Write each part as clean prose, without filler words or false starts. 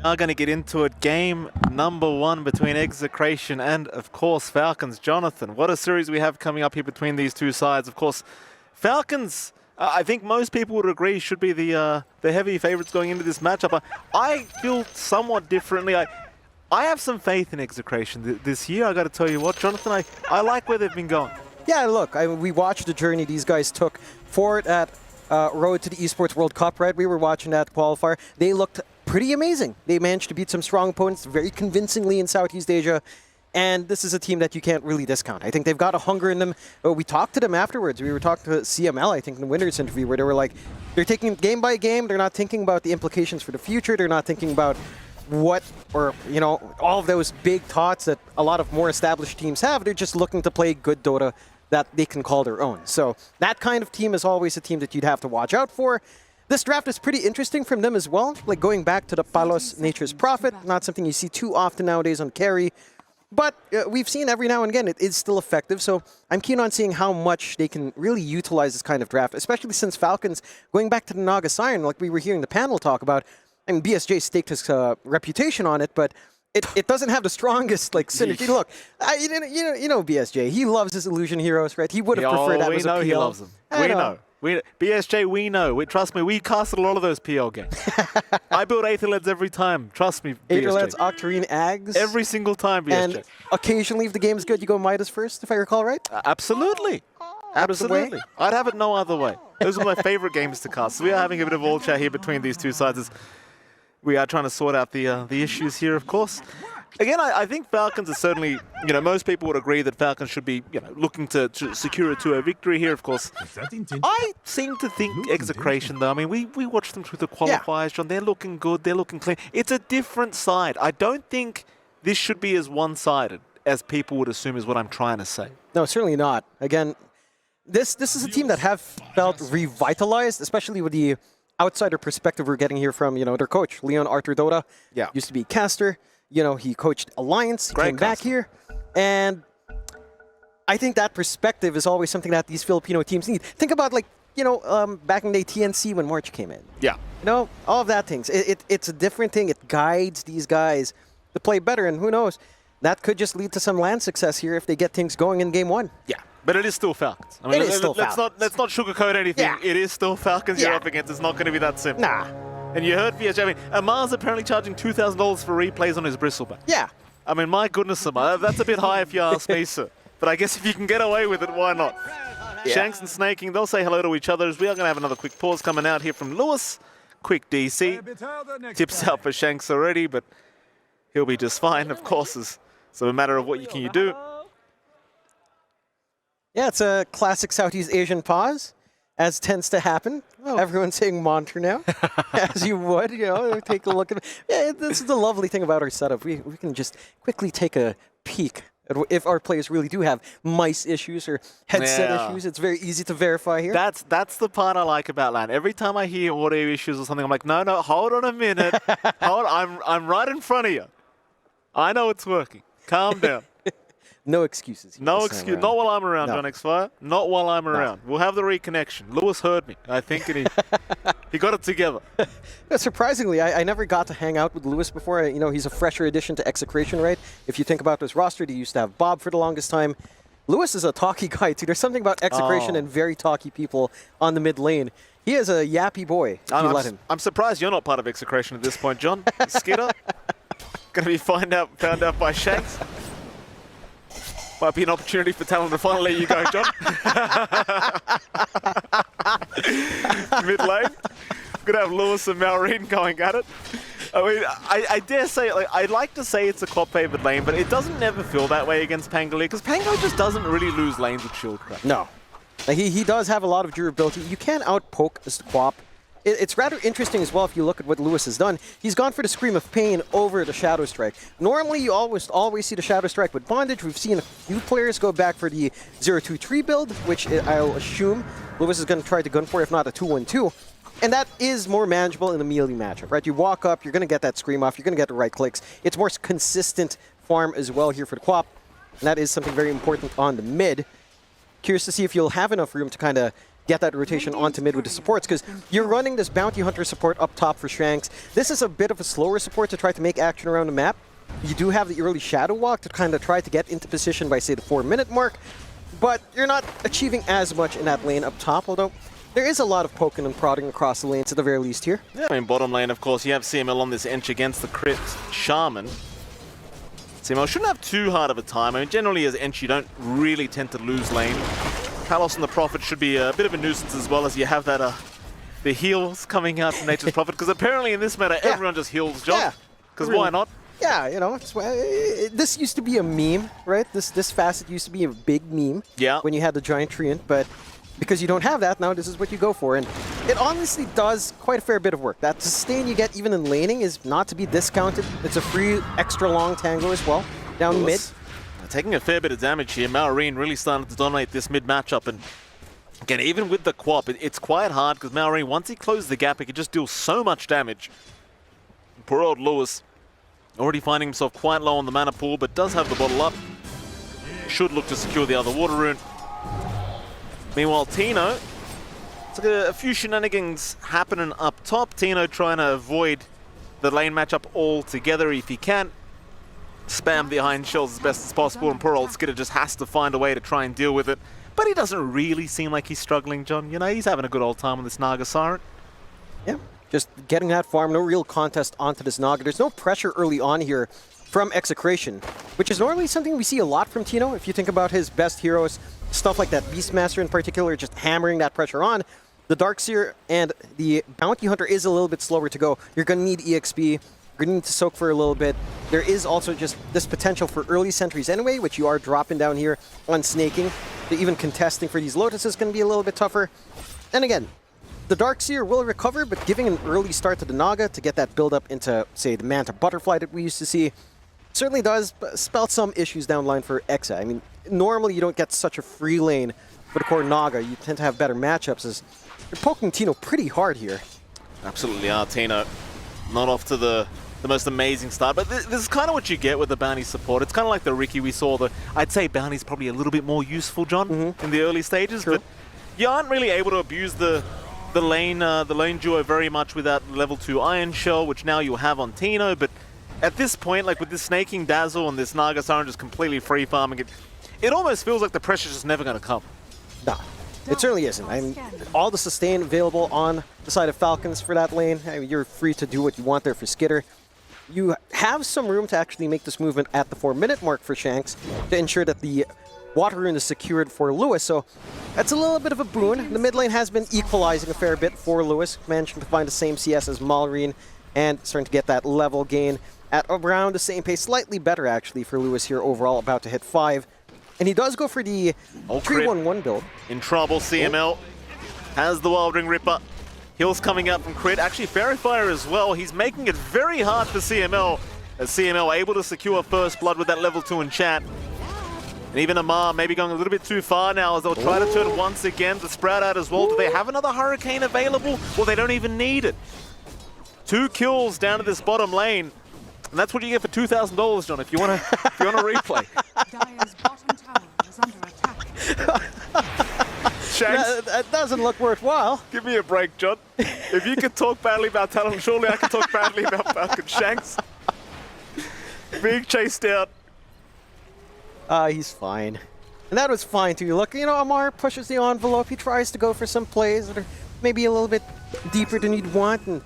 Are going to get into it. Game number 1 between Execration and, of course, Falcons. Jonathan, what a series we have coming up here between these two sides. Of course, Falcons, I think most people would agree, should be the heavy favorites going into this matchup. I feel somewhat differently. I have some faith in Execration this year. I got to tell you what, Jonathan, I like where they've been going. Yeah, look, we watched the journey these guys took forward at Road to the Esports World Cup, right? We were watching that qualifier. They looked pretty amazing. They managed to beat some strong opponents very convincingly in Southeast Asia. And this is a team that you can't really discount. I think they've got a hunger in them. We talked to them afterwards. We were talking to CML, I think, in the Winners interview, where they were like, they're taking it game by game. They're not thinking about the implications for the future. They're not thinking about what, or, you know, all of those big thoughts that a lot of more established teams have. They're just looking to play good Dota that they can call their own. So that kind of team is always a team that you'd have to watch out for. This draft is pretty interesting from them as well. Like going back to the Palos Nature's Prophet, not something you see too often nowadays on carry. But we've seen every now and again it is still effective, so I'm keen on seeing how much they can really utilize this kind of draft, especially since Falcons, going back to the Naga Siren, like we were hearing the panel talk about, I mean, BSJ staked his reputation on it, but it doesn't have the strongest like synergy. Look, you know BSJ, he loves his Illusion Heroes, right? He would have preferred that as a PL. We know he loves them. We know. BSJ, we know. Trust me, we casted a lot of those PL games. I build Aetherleds every time. Trust me, Aetherleds, Octarine, Ags. Every single time, BSJ. And occasionally, if the game's good, you go Midas first, if I recall right? Absolutely. Absolutely. I'd have it no other way. Those are my favorite games to cast. So we are having a bit of all chat here between these two sides as we are trying to sort out the issues here, of course. Again, I think Falcons are certainly, you know, most people would agree that Falcons should be, you know, looking to secure a 2-0 victory here, of course. I seem to think Execration, though, I mean, we watched them through the qualifiers, John. They're looking good. They're looking clean. It's a different side. I don't think this should be as one-sided as people would assume is what I'm trying to say. No, certainly not. Again, this is a team that have felt revitalized, especially with the outsider perspective we're getting here from, you know, their coach, Leon Arthur Dota. Yeah. Used to be caster. You know, he coached Alliance, came back here, and I think that perspective is always something that these Filipino teams need. Think about, like, you know, back in the day, TNC when March came in. Yeah. You know, all of that things. It's a different thing. It guides these guys to play better, and who knows, that could just lead to some LAN success here if they get things going in Game 1. Yeah. But it is still Falcons. I mean, it is still Falcons. Let's not sugarcoat anything. Yeah. It is still Falcons you're up against. It's not going to be that simple. Nah. And you heard VSJ, I mean, Amar's apparently charging $2,000 for replays on his bristleback. Yeah. I mean, my goodness, Amar, that's a bit high if you ask me, sir. But I guess if you can get away with it, why not? Yeah. Shanks and Snaking, they'll say hello to each other as we are going to have another quick pause coming out here from Lewis. Quick DC. Tips out for Shanks already, but he'll be just fine, of course. It's a matter of what you can do. Yeah, it's a classic Southeast Asian pause, as tends to happen. Oh. Everyone's saying Monter now, as you would, you know, take a look at it. Yeah, this is the lovely thing about our setup. We can just quickly take a peek at if our players really do have mice issues or headset issues. It's very easy to verify here. That's the part I like about LAN. Every time I hear audio issues or something, I'm like, no, hold on a minute. Hold on, I'm right in front of you. I know it's working. Calm down. No excuses. No excuse. Not while I'm around, John X-Fire. Not while I'm around. We'll have the reconnection. Lewis heard me, I think, and he got it together. Surprisingly, I never got to hang out with Lewis before. You know, he's a fresher addition to Execration, right? If you think about this roster, they used to have Bob for the longest time. Lewis is a talky guy, too. There's something about Execration and very talky people on the mid lane. He is a yappy boy, if you let him. I'm surprised you're not part of Execration at this point, John. Skidder, going to be found out by Shanks. Might be an opportunity for Talon to finally let you go, John. Mid lane. Going to have Lewis and Maureen going at it. I mean, I dare say, like, I'd like to say it's a Quap-favored lane, but it doesn't never feel that way against Pangolier, because Pango just doesn't really lose lanes with shield crack. No. Like, he does have a lot of durability. You can outpoke as the Quap. It's rather interesting as well if you look at what Lewis has done. He's gone for the Scream of Pain over the Shadow Strike. Normally, you always see the Shadow Strike with Bondage. We've seen a few players go back for the 0-2-3 build, which I'll assume Lewis is going to try to gun for, if not a 2-1-2. And that is more manageable in a melee matchup, right? You walk up, you're going to get that Scream off, you're going to get the right clicks. It's more consistent farm as well here for the Quap. And that is something very important on the mid. Curious to see if you'll have enough room to kind of get that rotation onto mid with the supports, because you're running this Bounty Hunter support up top for Shanks. This is a bit of a slower support to try to make action around the map. You do have the early Shadow Walk to kind of try to get into position by, say, the 4-minute mark, but you're not achieving as much in that lane up top, although there is a lot of poking and prodding across the lanes at the very least here. Yeah, I mean, bottom lane, of course, you have CML on this Ench against the crit Shaman. CML shouldn't have too hard of a time. I mean, generally as Ench, you don't really tend to lose lane. Kalos and the Prophet should be a bit of a nuisance, as well as you have that the heals coming out from Nature's Prophet, because apparently in this meta, everyone just heals John. Because why not? Yeah, you know, this used to be a meme, right? This facet used to be a big meme when you had the Giant Treant, but because you don't have that, now this is what you go for. And it honestly does quite a fair bit of work. That sustain you get even in laning is not to be discounted. It's a free extra long tango as well, down mid. Taking a fair bit of damage here. Maureen really started to dominate this mid matchup. And again, even with the Quap, it's quite hard, because Maureen, once he closes the gap, he can just deal so much damage. Poor old Lewis, already finding himself quite low on the mana pool, but does have the bottle up. Should look to secure the other water rune. Meanwhile, Tino, it's like a few shenanigans happening up top. Tino trying to avoid the lane matchup altogether if he can. Spam behind shells as best as possible, and poor old Skidder just has to find a way to try and deal with it. But he doesn't really seem like he's struggling, John. You know, he's having a good old time with this Naga Siren. Yeah, just getting that farm, no real contest onto this Naga. There's no pressure early on here from Execration, which is normally something we see a lot from Tino. If you think about his best heroes, stuff like that Beastmaster in particular, just hammering that pressure on. The Darkseer and the Bounty Hunter is a little bit slower to go. You're going to need EXP. You're going to need to soak for a little bit. There is also just this potential for early sentries anyway, which you are dropping down here on snaking. Even contesting for these Lotus is going to be a little bit tougher. And again, the Darkseer will recover, but giving an early start to the Naga to get that build up into, say, the Manta Butterfly that we used to see certainly does spell some issues down the line for Exa. I mean, normally you don't get such a free lane with a core Naga. You tend to have better matchups, as you're poking Tino pretty hard here. Absolutely are. Tino not off to the most amazing start, but this is kind of what you get with the Bounty support. It's kind of like the Riki we saw. I'd say Bounty's probably a little bit more useful, John, in the early stages, but you aren't really able to abuse the lane duo very much without level 2 Iron Shell, which now you have on Tino. But at this point, like with this Snaking Dazzle and this Naga Siren just completely free farming it, it almost feels like the pressure's just never going to come. No, it certainly isn't. I mean, all the sustain available on the side of Falcons for that lane. I mean, you're free to do what you want there for Skidder. You have some room to actually make this movement at the 4-minute mark for Shanks to ensure that the water rune is secured for Lewis, so that's a little bit of a boon. The mid lane has been equalizing a fair bit for Lewis, managing to find the same CS as Malrine and starting to get that level gain at around the same pace, slightly better actually for Lewis here overall, about to hit 5. And he does go for the 3-1-1 build. In trouble, CML has the Wild Ring Ripper. Heals coming out from Crit. Actually, Fairy Fire as well. He's making it very hard for CML, as CML able to secure first blood with that level 2 enchant. And even Amar maybe going a little bit too far now, as they'll try to turn once again. The Sprout out as well. Do they have another Hurricane available? Well, they don't even need it. 2 kills down to this bottom lane. And that's what you get for $2,000, John, if you want to replay. Dire's bottom tower is under attack. Shanks, That doesn't look worthwhile. give me a break, John. If you could talk badly about Talon, surely I can talk badly about Falcon. Shanks being chased out. He's fine. And that was fine too. Look, you know, Amar pushes the envelope. He tries to go for some plays that are maybe a little bit deeper than you'd want. And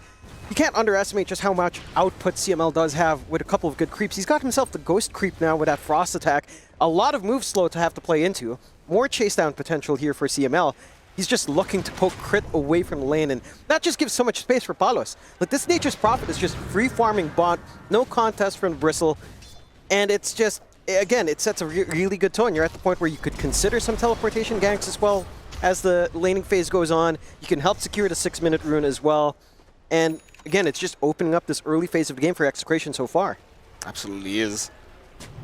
you can't underestimate just how much output CML does have with a couple of good creeps. He's got himself the Ghost Creep now with that Frost attack. A lot of move slow to have to play into. More chase down potential here for CML. He's just looking to poke Crit away from the lane, and that just gives so much space for Palos. Like, this Nature's Prophet is just free farming bot, no contest from Bristle, and it's just, again, it sets a really good tone. You're at the point where you could consider some teleportation ganks as well as the laning phase goes on. You can help secure the 6-minute rune as well, and again, it's just opening up this early phase of the game for Execration so far. Absolutely is.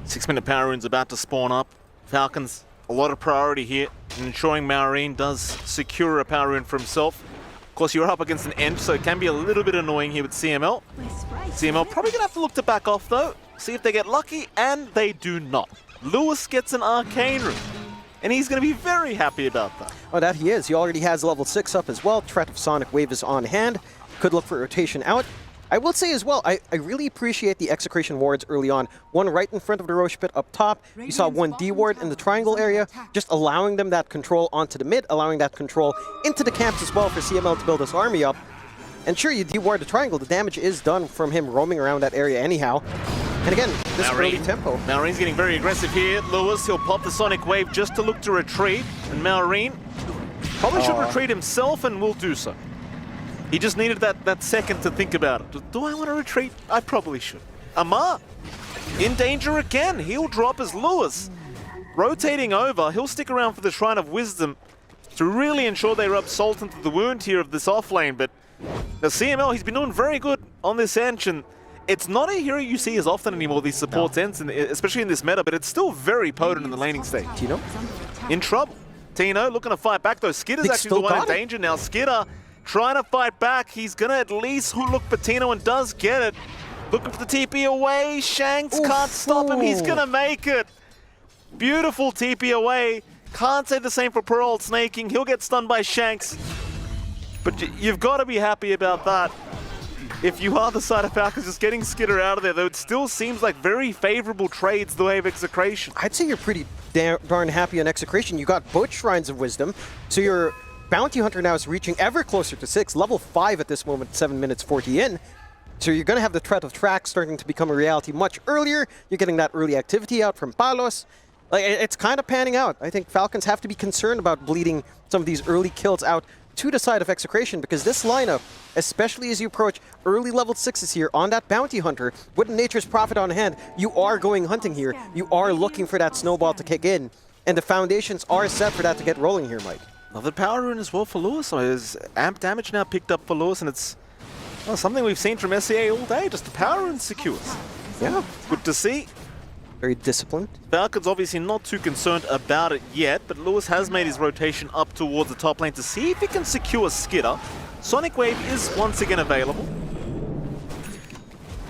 6-minute power rune's about to spawn up. Falcons, a lot of priority here in ensuring Maureen does secure a power rune for himself. Of course, you're up against an Ench, so it can be a little bit annoying here with CML. CML probably going to have to look to back off, though. See if they get lucky, and they do not. Lewis gets an Arcane Rune. And he's going to be very happy about that. Oh, that he is. He already has level 6 up as well. Threat of Sonic Wave is on hand. Could look for rotation out. I will say as well, I really appreciate the Execration wards early on. One right in front of the Roche pit up top. You saw one D ward in the triangle area, just allowing them that control onto the mid, allowing that control into the camps as well for CML to build this army up. And sure, you D ward the triangle, the damage is done from him roaming around that area anyhow. And again, this early tempo. Malreen's getting very aggressive here. Lewis, he'll pop the Sonic Wave just to look to retreat. And Malreen probably should retreat himself and will do so. He just needed that second to think about it. Do I want to retreat? I probably should. Amar, in danger again. He'll drop as Lewis. Rotating over, he'll stick around for the Shrine of Wisdom to really ensure they rub salt into the wound here of this offlane. But the CML, he's been doing very good on this edge, and it's not a hero you see as often anymore, these support ends, especially in this meta, but it's still very potent in the laning stage. Tino? In trouble. Tino looking to fight back, though. Skitter's actually the one in danger now. Skitter trying to fight back. He's going to at least look for Tino and does get it. Looking for the TP away. Shanks can't stop him. He's going to make it. Beautiful TP away. Can't say the same for poor old Snaking. He'll get stunned by Shanks. But you've got to be happy about that. If you are the side of Falcons, just getting Skitter out of there, though it still seems like very favorable trades the way of Execration. I'd say you're pretty darn happy on Execration. You got both Shrines of Wisdom, so your Bounty Hunter now is reaching ever closer to 6, level 5 at this moment, 7 minutes 40 in. So you're going to have the threat of track starting to become a reality much earlier. You're getting that early activity out from Palos. Like, it's kind of panning out. I think Falcons have to be concerned about bleeding some of these early kills out to the side of Execration, because this lineup, especially as you approach early level 6s here on that Bounty Hunter, with Nature's Prophet on hand, you are going hunting here. You are looking for that snowball to kick in, and the foundations are set for that to get rolling here, Mike. Another power rune as well for Lewis. So his amp damage now picked up for Lewis, and it's something we've seen from SEA all day, just the power rune secures. Yeah. Good to see. Very disciplined. Falcons obviously not too concerned about it yet, but Lewis has made his rotation up towards the top lane to see if he can secure Skitter. Sonic Wave is once again available.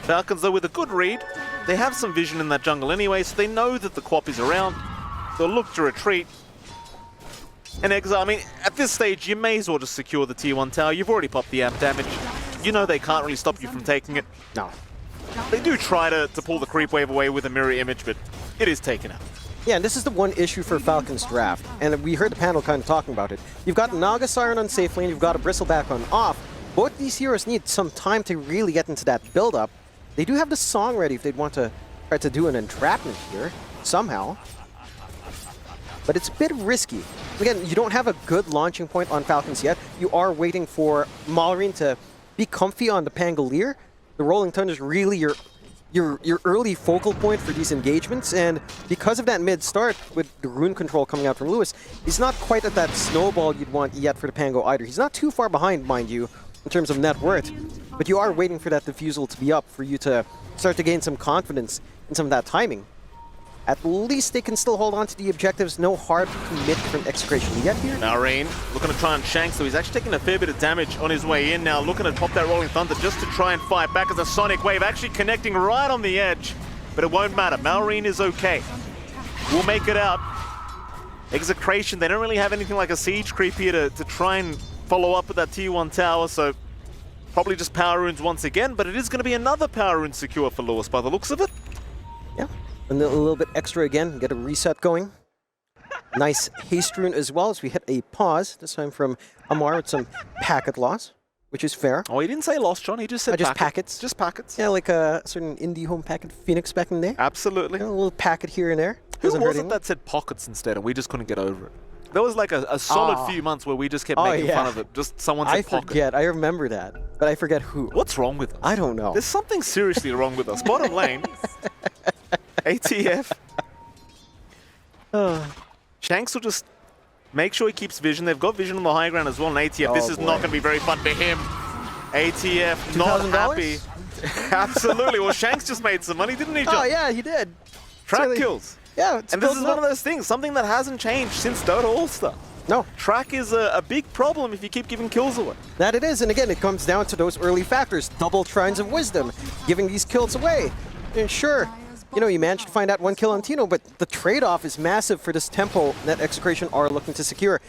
Falcons, though, with a good read, they have some vision in that jungle anyway, so they know that the Quap is around. They'll look to retreat. And Exile, I mean, at this stage, you may as well just secure the Tier 1 tower. You've already popped the amp damage. You know they can't really stop you from taking it. No. They do try to pull the creep wave away with a mirror image, but it is taken out. Yeah, and this is the one issue for Falcons draft, and we heard the panel kind of talking about it. You've got Naga Siren on safe lane, you've got a Bristleback on off. Both these heroes need some time to really get into that build-up. They do have the song ready if they'd want to try to do an entrapment here, somehow. But it's a bit risky. Again, you don't have a good launching point on Falcons yet. You are waiting for Malreen to be comfy on the Pangolier. The Rolling Thunder is really your early focal point for these engagements, and because of that mid-start with the rune control coming out from Lewis, he's not quite at that snowball you'd want yet for the Pango either. He's not too far behind, mind you, in terms of net worth, but you are waiting for that diffusal to be up for you to start to gain some confidence in some of that timing. At least they can still hold on to the objectives. No hard commit from Execration yet here. Malreen looking to try and shank, so he's actually taking a fair bit of damage on his way in now, looking to pop that Rolling Thunder just to try and fight back as a Sonic Wave actually connecting right on the edge, but it won't matter. Malreen is okay. We'll make it out. Execration, they don't really have anything like a siege creep here to try and follow up with that Tier 1 tower, so probably just power runes once again, but it is going to be another power rune secure for Lewis by the looks of it. Yeah. And a little bit extra again, get a reset going. Nice haste rune as well as we hit a pause, this time from Amar with some packet loss, which is fair. Oh, he didn't say loss, John, he just said packets. Just packets. Yeah, like a certain indie home packet Phoenix back in the day. Absolutely. You know, a little packet here and there. Who was it that said pockets instead and we just couldn't get over it? There was like a solid few months where we just kept making fun of it. Just someone said pocket. I forget, I remember that, but I forget who. What's wrong with us? I don't know. There's something seriously wrong with us. Bottom lane. ATF. Shanks will just make sure he keeps vision. They've got vision on the high ground as well, and ATF. This is not going to be very fun for him. ATF not happy. Absolutely. Well, Shanks just made some money, didn't he, John? Oh, yeah, he did. Track kills. Yeah, and this is one of those things, something that hasn't changed since Dota All-Star. No. Track is a big problem if you keep giving kills away. That it is, and again, it comes down to those early factors. Double Shrines of Wisdom, giving these kills away. And sure, you know, you managed to find that 1 kill on Tino, but the trade-off is massive for this tempo that Execration are looking to secure.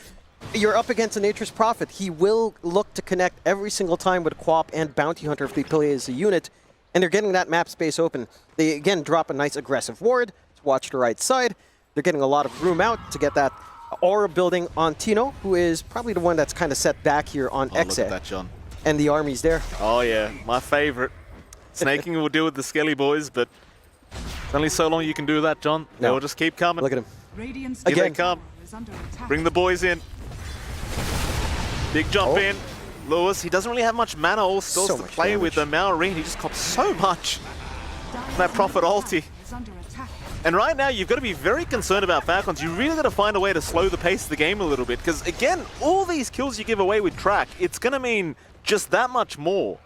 You're up against a Nature's Prophet. He will look to connect every single time with Quap and Bounty Hunter if they play as a unit, and they're getting that map space open. They, again, drop a nice aggressive ward to watch the right side. They're getting a lot of room out to get that aura building on Tino, who is probably the one that's kind of set back here on Exe. Look at that, John. And the army's there. Oh, yeah. My favorite. Snaking will deal with the Skelly boys, but only so long you can do that, John. No. They'll just keep coming. Look at him. Radiant's Here they Again. come. is under attack. Bring the boys in. Big jump in. Lewis, he doesn't really have much mana or spells So to much play with. The Maureen, he just cops so much. That Prophet ulti. Is under attack. And right now, you've got to be very concerned about Falcons. You really got to find a way to slow the pace of the game a little bit. Because, again, all these kills you give away with track, it's going to mean just that much more.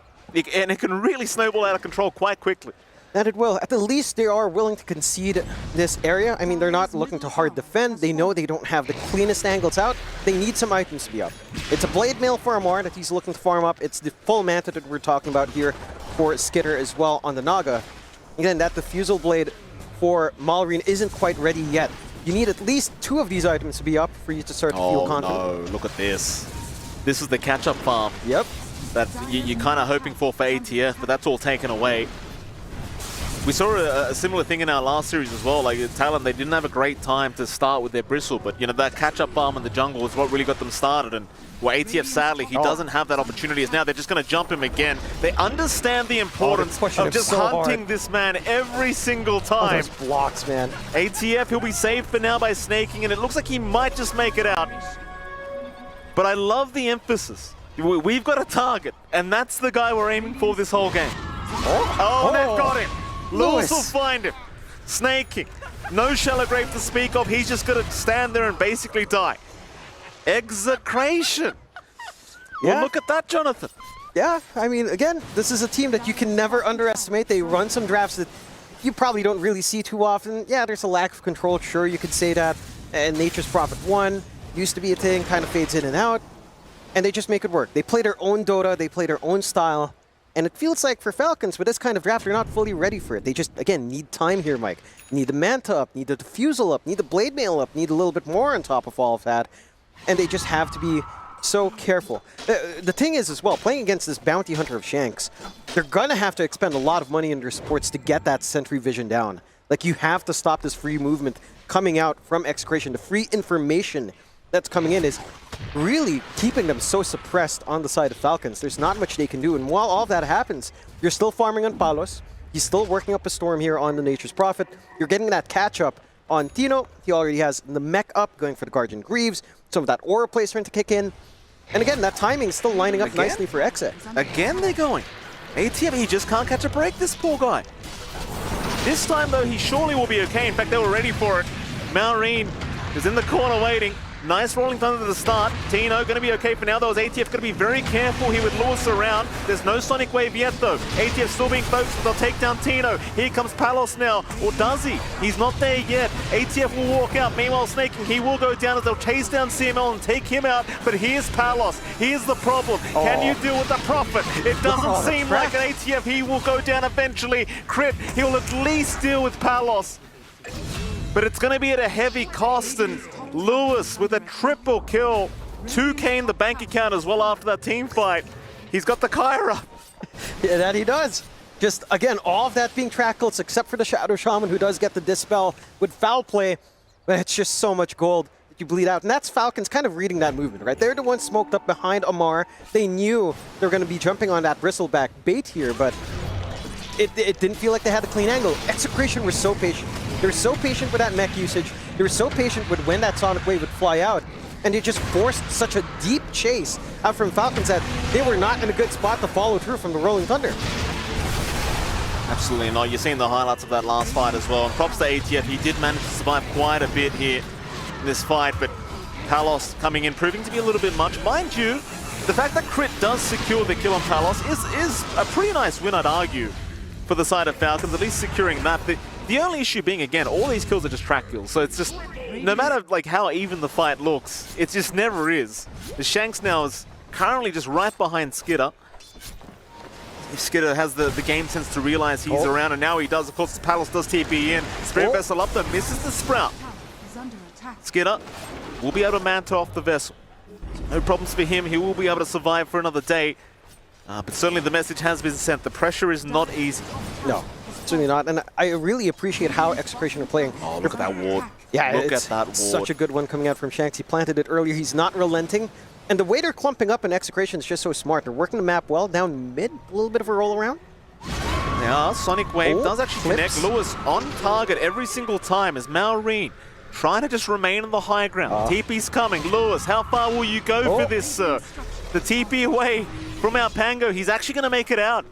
And it can really snowball out of control quite quickly. That it will. At the least, they are willing to concede this area. I mean, they're not looking to hard defend. They know they don't have the cleanest angles out. They need some items to be up. It's a Blade Mail for Amar that he's looking to farm up. It's the full Manta that we're talking about here for Skitter as well on the Naga. Again, that Diffusal Blade for Malrine isn't quite ready yet. You need at least 2 of these items to be up for you to start to feel confident. Oh, no. Look at this. This is the catch-up farm Yep. that you're kind of hoping for ATF, but that's all taken away. We saw a similar thing in our last series as well. Like Talon, they didn't have a great time to start with their Bristle, but you know that catch-up farm in the jungle is what really got them started. And well, ATF, sadly, he doesn't have that opportunity. As now they're just going to jump him again. They understand the importance pushing of him just so hunting hard. this man every single Oh, time. those blocks, man. ATF, he'll be saved for now by snaking, and it looks like he might just make it out. But I love the emphasis. We've got a target, and that's the guy we're aiming for this whole game. Oh, they've got him. Lewis will find him. Snaking. No Shallow Grave to speak of. He's just going to stand there and basically die. Execration. Yeah. Well, look at that, Jonathan. Yeah, I mean, again, this is a team that you can never underestimate. They run some drafts that you probably don't really see too often. Yeah, there's a lack of control, sure, you could say that. And Nature's Prophet 1 used to be a thing, kind of fades in and out. And they just make it work. They play their own Dota, they play their own style. And it feels like for Falcons, with this kind of draft, they're not fully ready for it. They just, again, need time here, Mike. Need the Manta up, need the Diffusal up, need the Blade Mail up, need a little bit more on top of all of that. And they just have to be so careful. The thing is as well, playing against this Bounty Hunter of Shanks, they're gonna have to expend a lot of money in their supports to get that Sentry Vision down. Like, you have to stop this free movement coming out from Execration. The free information that's coming in is really keeping them so suppressed on the side of Falcons. There's not much they can do, and while all that happens, you're still farming on Palos. He's still working up a storm here on the Nature's Prophet. You're getting that catch-up on Tino. He already has the mech up, going for the Guardian Greaves. Some of that aura placement to kick in. And again, that timing is still lining up nicely for Exe. Again, they're going. ATF, he just can't catch a break, this poor guy. This time, though, he surely will be okay. In fact, they were ready for it. Maureen is in the corner waiting. Nice rolling thunder to the start. Tino going to be okay for now, though, as ATF going to be very careful here with Lewis around. There's no Sonic Wave yet, though. ATF still being focused, but they'll take down Tino. Here comes Palos now. Or does he? He's not there yet. ATF will walk out. Meanwhile, Snaking, he will go down as they'll chase down CML and take him out. But here's Palos. Here's the problem. Can you deal with the Prophet? It doesn't seem like an ATF. He will go down eventually. Crit, he'll at least deal with Palos. But it's going to be at a heavy cost, and Lewis with a triple kill. 2K in the bank account as well after that team fight. He's got the Kyra. Yeah, that he does. Just, again, all of that being trackled, except for the Shadow Shaman, who does get the Dispel with foul play. But it's just so much gold that you bleed out. And that's Falcons kind of reading that movement, right? They're the ones smoked up behind Amar. They knew they were going to be jumping on that bristleback bait here, but it didn't feel like they had a clean angle. Execration were so patient. They were so patient with that mech usage. They were so patient with when that Sonic Wave would fly out. And it just forced such a deep chase out from Falcons that they were not in a good spot to follow through from the Rolling Thunder. Absolutely not. You're seeing the highlights of that last fight as well. And props to ATF. He did manage to survive quite a bit here in this fight, but Palos coming in, proving to be a little bit much. Mind you, the fact that Crit does secure the kill on Palos is a pretty nice win, I'd argue, for the side of Falcons, at least securing that. The only issue being, again, all these kills are just track kills, so it's just, no matter like how even the fight looks, it just never is. The Shanks now is currently just right behind Skitter. Skidder has the game sense to realize he's around, and now he does. Of course, Palos does TP in. Spirit Vessel up there, misses the Sprout. Is under attack. Skidder will be able to mantle off the Vessel. No problems for him. He will be able to survive for another day. But certainly the message has been sent. The pressure is not easy. No, certainly not. And I really appreciate how Execration are playing. Oh, look at that ward. Yeah, look it's at that ward. Such a good one coming out from Shanks. He planted it earlier. He's not relenting. And the way they're clumping up in Execration is just so smart. They're working the map well. Down mid, a little bit of a roll around. Yeah, Sonic Wave does actually connect. Lewis on target every single time as Maureen trying to just remain on the high ground. TP's coming. Lewis, how far will you go for this, sir? The TP away from our Pango. He's actually going to make it out.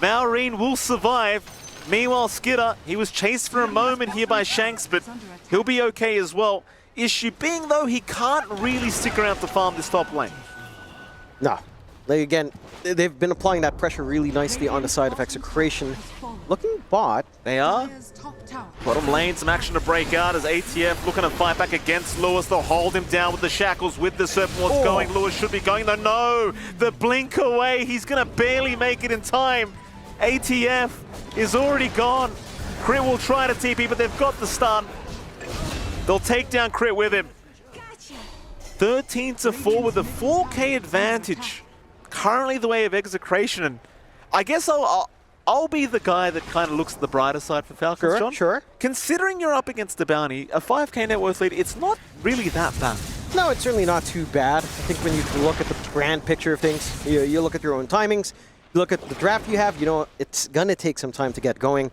Maureen will survive. Meanwhile, Skidder, he was chased for a moment here by Shanks, but he'll be okay as well. Issue being, though, he can't really stick around to farm this top lane. No. Again, they've been applying that pressure really nicely on the side of Execration. Looking bot. They are. Dire's top tower. Bottom lane, some action to break out as ATF looking to fight back against Lewis. They'll hold him down with the shackles, with the Serpent Lord's going. Lewis should be going, though. No, the blink away. He's going to barely make it in time. ATF is already gone. Crit will try to TP, but they've got the stun. They'll take down Crit with him. 13-4 with a 4K advantage. Currently the way of Execration, and I guess I'll be the guy that kind of looks at the brighter side for Falcons, John. Sure. Considering you're up against a bounty, a 5K net worth lead, it's not really that bad. No, it's certainly not too bad. I think when you look at the grand picture of things, you look at your own timings, you look at the draft you have, you know, it's going to take some time to get going.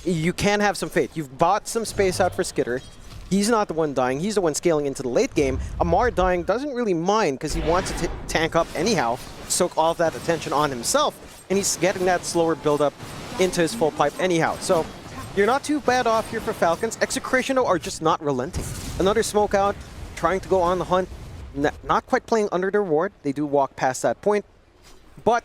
You can have some faith. You've bought some space out for Skidder. He's not the one dying. He's the one scaling into the late game. Amar dying doesn't really mind because he wants to tank up anyhow, soak all of that attention on himself, and he's getting that slower build-up into his full pipe anyhow. So you're not too bad off here for Falcons. Execration, though, are just not relenting. Another smoke out, trying to go on the hunt, not quite playing under their ward. They do walk past that point, but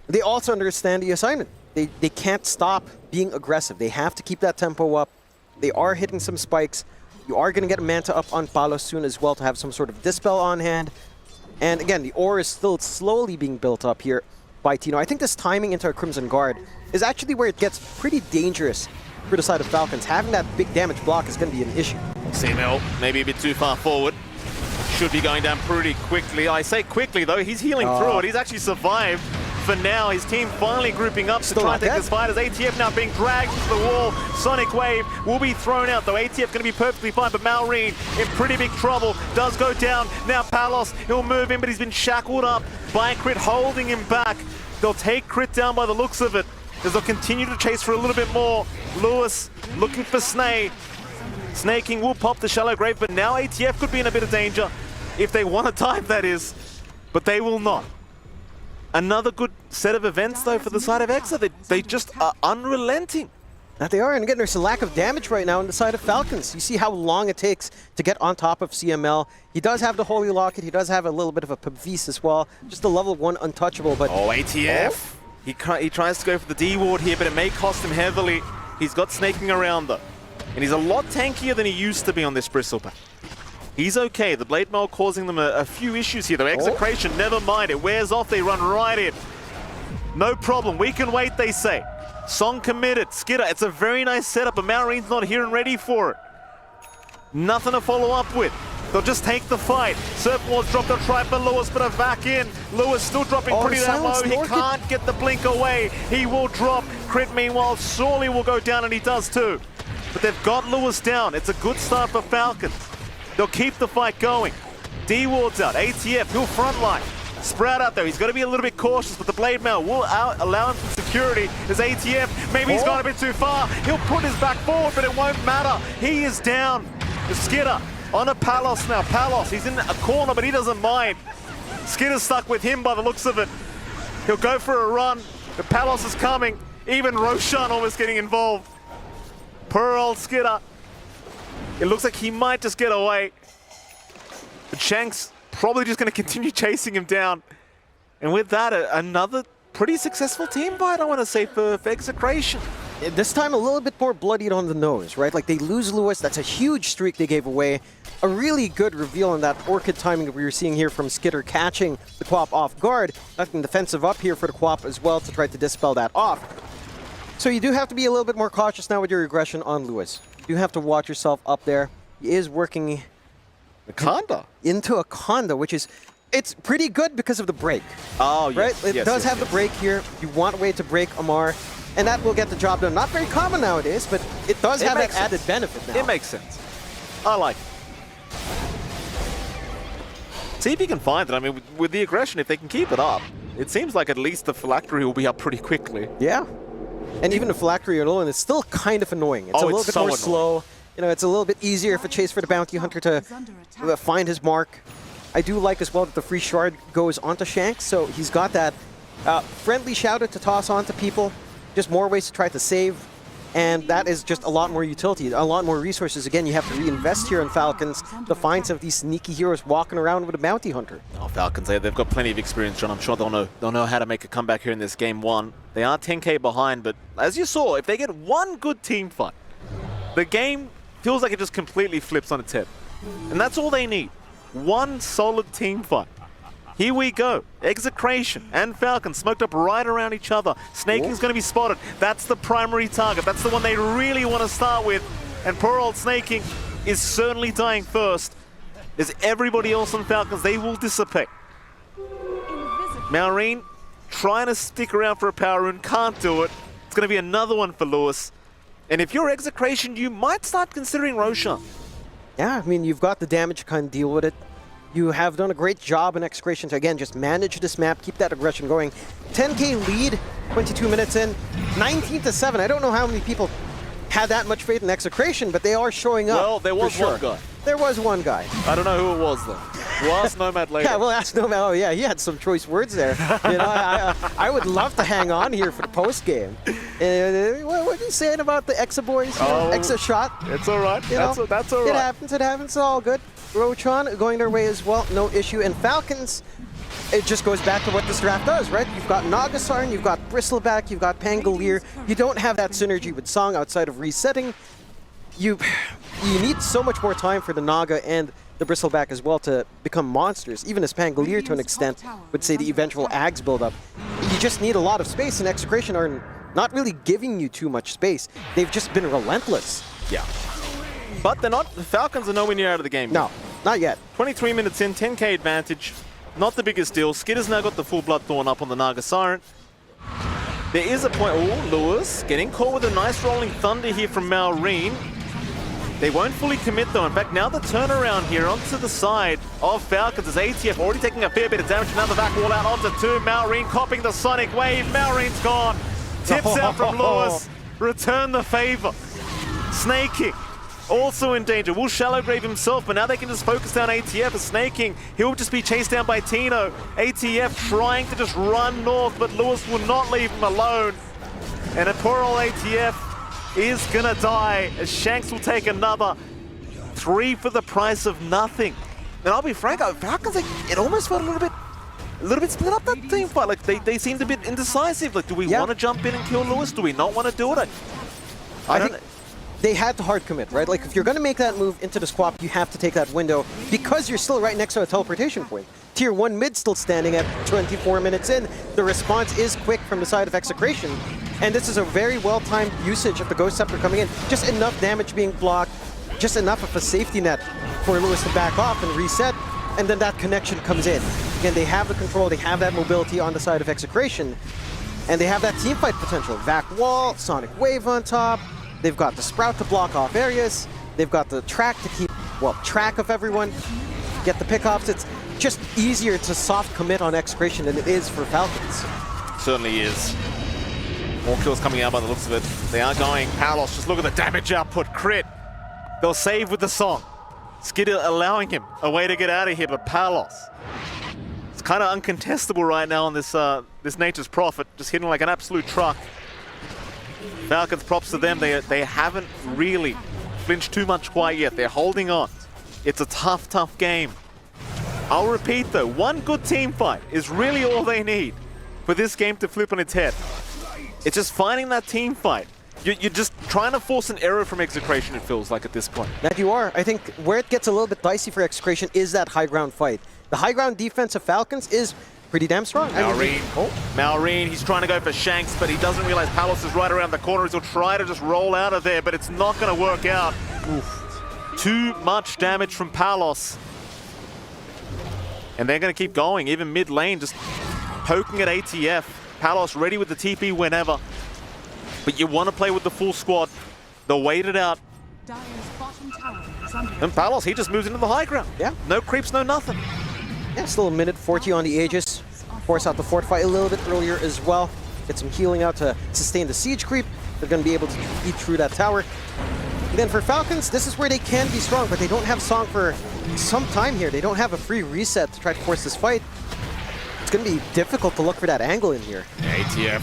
they also understand the assignment. They can't stop being aggressive. They have to keep that tempo up. They are hitting some spikes. You are going to get a Manta up on Palos soon as well to have some sort of Dispel on hand. And again, the ore is still slowly being built up here by Tino. I think this timing into a Crimson Guard is actually where it gets pretty dangerous for the side of Falcons. Having that big damage block is going to be an issue. CML maybe a bit too far forward. Should be going down pretty quickly. I say quickly, though. He's healing through it. He's actually survived. For now, his team finally grouping up to try and take this fight as ATF now being dragged into the wall. Sonic Wave will be thrown out, though ATF going to be perfectly fine, but Maureen in pretty big trouble. Does go down. Now Palos, he'll move in, but he's been shackled up by Crit, holding him back. They'll take Crit down by the looks of it, as they'll continue to chase for a little bit more. Lewis looking for Snake. Snaking will pop the Shallow Grave, but now ATF could be in a bit of danger, if they want to dive, that is, but they will not. Another good set of events, though, for the side of Exa. They just are unrelenting. That they are, and again, there's a lack of damage right now on the side of Falcons. You see how long it takes to get on top of CML. He does have the Holy Locket. He does have a little bit of a Pavise as well. Just a level 1 untouchable, but... Oh, ATF! He tries to go for the D ward here, but it may cost him heavily. He's got snaking around, though. And he's a lot tankier than he used to be on this Bristleback. He's okay. The Blade Mail causing them a few issues here, though. Execration, never mind. It wears off. They run right in. No problem. We can wait, they say. Song committed. Skidder, it's a very nice setup, but Maureen's not here and ready for it. Nothing to follow up with. They'll just take the fight. Serpent Lord's dropped a try for Lewis, but a back in. Lewis still dropping pretty damn low. He can't get the blink away. He will drop. Crit, meanwhile, surely will go down, and he does too. But they've got Lewis down. It's a good start for Falcons. They'll keep the fight going. D-Ward's out. ATF, he'll frontline. Sprout out there. He's got to be a little bit cautious, but the Blade Mail will allow him some security. As ATF, maybe he's gone a bit too far. He'll put his back forward, but it won't matter. He is down. The Skidder on a Palos now. Palos, he's in a corner, but he doesn't mind. Skidder's stuck with him by the looks of it. He'll go for a run. The Palos is coming. Even Roshan almost getting involved. Poor old Skidder. It looks like he might just get away. But Shanks probably just going to continue chasing him down. And with that, another pretty successful team fight, I want to say, for Execration. This time a little bit more bloodied on the nose, right? Like they lose Lewis, that's a huge streak they gave away. A really good reveal on that Orchid timing that we were seeing here from Skitter catching the Quap off guard. Nothing defensive up here for the Quap as well to try to dispel that off. So you do have to be a little bit more cautious now with your aggression on Lewis. You have to watch yourself up there. He is working into a Conda, which is, it's pretty good because of the break. Oh, yes. Right? It does have the break here. You want a way to break Amar, and that will get the job done. Not very common nowadays, but it does have that added benefit now. It makes sense. I like it. See if you can find it. I mean, with the aggression, if they can keep it up, it seems like at least the phylactery will be up pretty quickly. Yeah. And even the phylactery alone is still kind of annoying. It's a little bit more slow. You know, it's a little bit easier if a chase for the bounty hunter to find his mark. I do like as well that the free shard goes onto Shanks, so he's got that friendly shout out to toss onto people. Just more ways to try to save, and that is just a lot more utility, a lot more resources. Again, you have to reinvest here in Falcons to find some of these sneaky heroes walking around with a bounty hunter. Oh, Falcons, they've got plenty of experience, John. I'm sure they'll know how to make a comeback here in this game one. They are 10k behind, but as you saw, if they get one good team fight, the game feels like it just completely flips on its head. And that's all they need. One solid team fight. Here we go. Execration and Falcons smoked up right around each other. Snaking's going to be spotted. That's the primary target. That's the one they really want to start with. And poor old Snaking is certainly dying first. There's everybody else on Falcons. They will dissipate. Maureen trying to stick around for a power rune. Can't do it. It's going to be another one for Lewis. And if you're Execration, you might start considering Roshan. Yeah, I mean, you've got the damage to kind of deal with it. You have done a great job in Execration to, again, just manage this map, keep that aggression going. 10k lead, 22 minutes in, 19-7. I don't know how many people had that much faith in Execration, but they are showing up. Well, there was one guy. There was one guy. I don't know who it was, though. We'll ask Nomad later. Yeah, we'll ask Nomad. Oh, yeah, he had some choice words there. You know, I would love to hang on here for the post-game. What are you saying about the Exa boys? Exa shot? It's all right. That's all right. It happens. It's all good. Rotron going their way as well, no issue. And Falcons, it just goes back to what this draft does, right? You've got Nagasarn, you've got Bristleback, you've got Pangolier. You don't have that synergy with Song outside of resetting. You need so much more time for the Naga and the Bristleback as well to become monsters, even as Pangolier to an extent would say the eventual Ags build-up. You just need a lot of space, and Execration are not really giving you too much space. They've just been relentless. Yeah. But they're not. The Falcons are nowhere near out of the game. No, not yet. 23 minutes in, 10k advantage. Not the biggest deal. Skitter's now got the full Bloodthorn up on the Naga Siren. There is a point. Oh, Lewis getting caught with a nice rolling thunder here from Maureen. They won't fully commit though. In fact, now the turnaround here onto the side of Falcons is ATF already taking a fair bit of damage. Now the back wall out onto two. Maureen copping the Sonic Wave. Maureen's gone. Tips out from Lewis. Return the favor. Snaking also in danger. Will Shallow Grave himself, but now they can just focus down ATF as Snaking. He'll just be chased down by Tino. ATF trying to just run north, but Lewis will not leave him alone. And a poor old ATF is gonna die as Shanks will take another 3 for the price of nothing. And I'll be frank, Falcons, it almost felt a little bit split up, that team fight. Like they seemed a bit indecisive. Like, do we want to jump in and kill Lewis? Do we not want to do it? I think they had to hard commit, right? Like, if you're going to make that move into the swap, you have to take that window because you're still right next to a teleportation point. Tier 1 mid still standing at 24 minutes in. The response is quick from the side of Execration, and this is a very well-timed usage of the Ghost Scepter coming in. Just enough damage being blocked, just enough of a safety net for Lewis to back off and reset, and then that connection comes in. Again, they have the control, they have that mobility on the side of Execration, and they have that teamfight potential. Vac Wall, Sonic Wave on top. They've got the Sprout to block off areas. They've got the track to keep, track of everyone. Get the pickoffs. It's just easier to soft commit on Execration than it is for Falcons. Certainly is. More kills coming out by the looks of it. They are going. Palos, just look at the damage output. Crit. They'll save with the song. Skitter allowing him a way to get out of here, but Palos, it's kind of uncontestable right now on this this Nature's Prophet, just hitting like an absolute truck. Falcons, props to them. They haven't really flinched too much quite yet. They're holding on. It's a tough, tough game. I'll repeat though, one good team fight is really all they need for this game to flip on its head. It's just finding that team fight You're just trying to force an error from Execration, it feels like, at this point. That you are. I think where it gets a little bit dicey for Execration is that high ground fight. The high ground defense of Falcons is pretty damn strong. Malrine, he's trying to go for Shanks, but he doesn't realize Palos is right around the corner. He'll try to just roll out of there, but it's not going to work out. Oof. Too much damage from Palos. And they're going to keep going, even mid lane, just poking at ATF. Palos ready with the TP whenever. But you want to play with the full squad. They'll wait it out. And Palos, he just moves into the high ground. Yeah. No creeps, no nothing. Yeah, still a minute 40 on the Aegis. Force out the fortify a little bit earlier as well. Get some healing out to sustain the siege creep. They're going to be able to eat through that tower. And then for Falcons, this is where they can be strong, but they don't have Song for some time here. They don't have a free reset to try to force this fight. It's going to be difficult to look for that angle in here. ATF.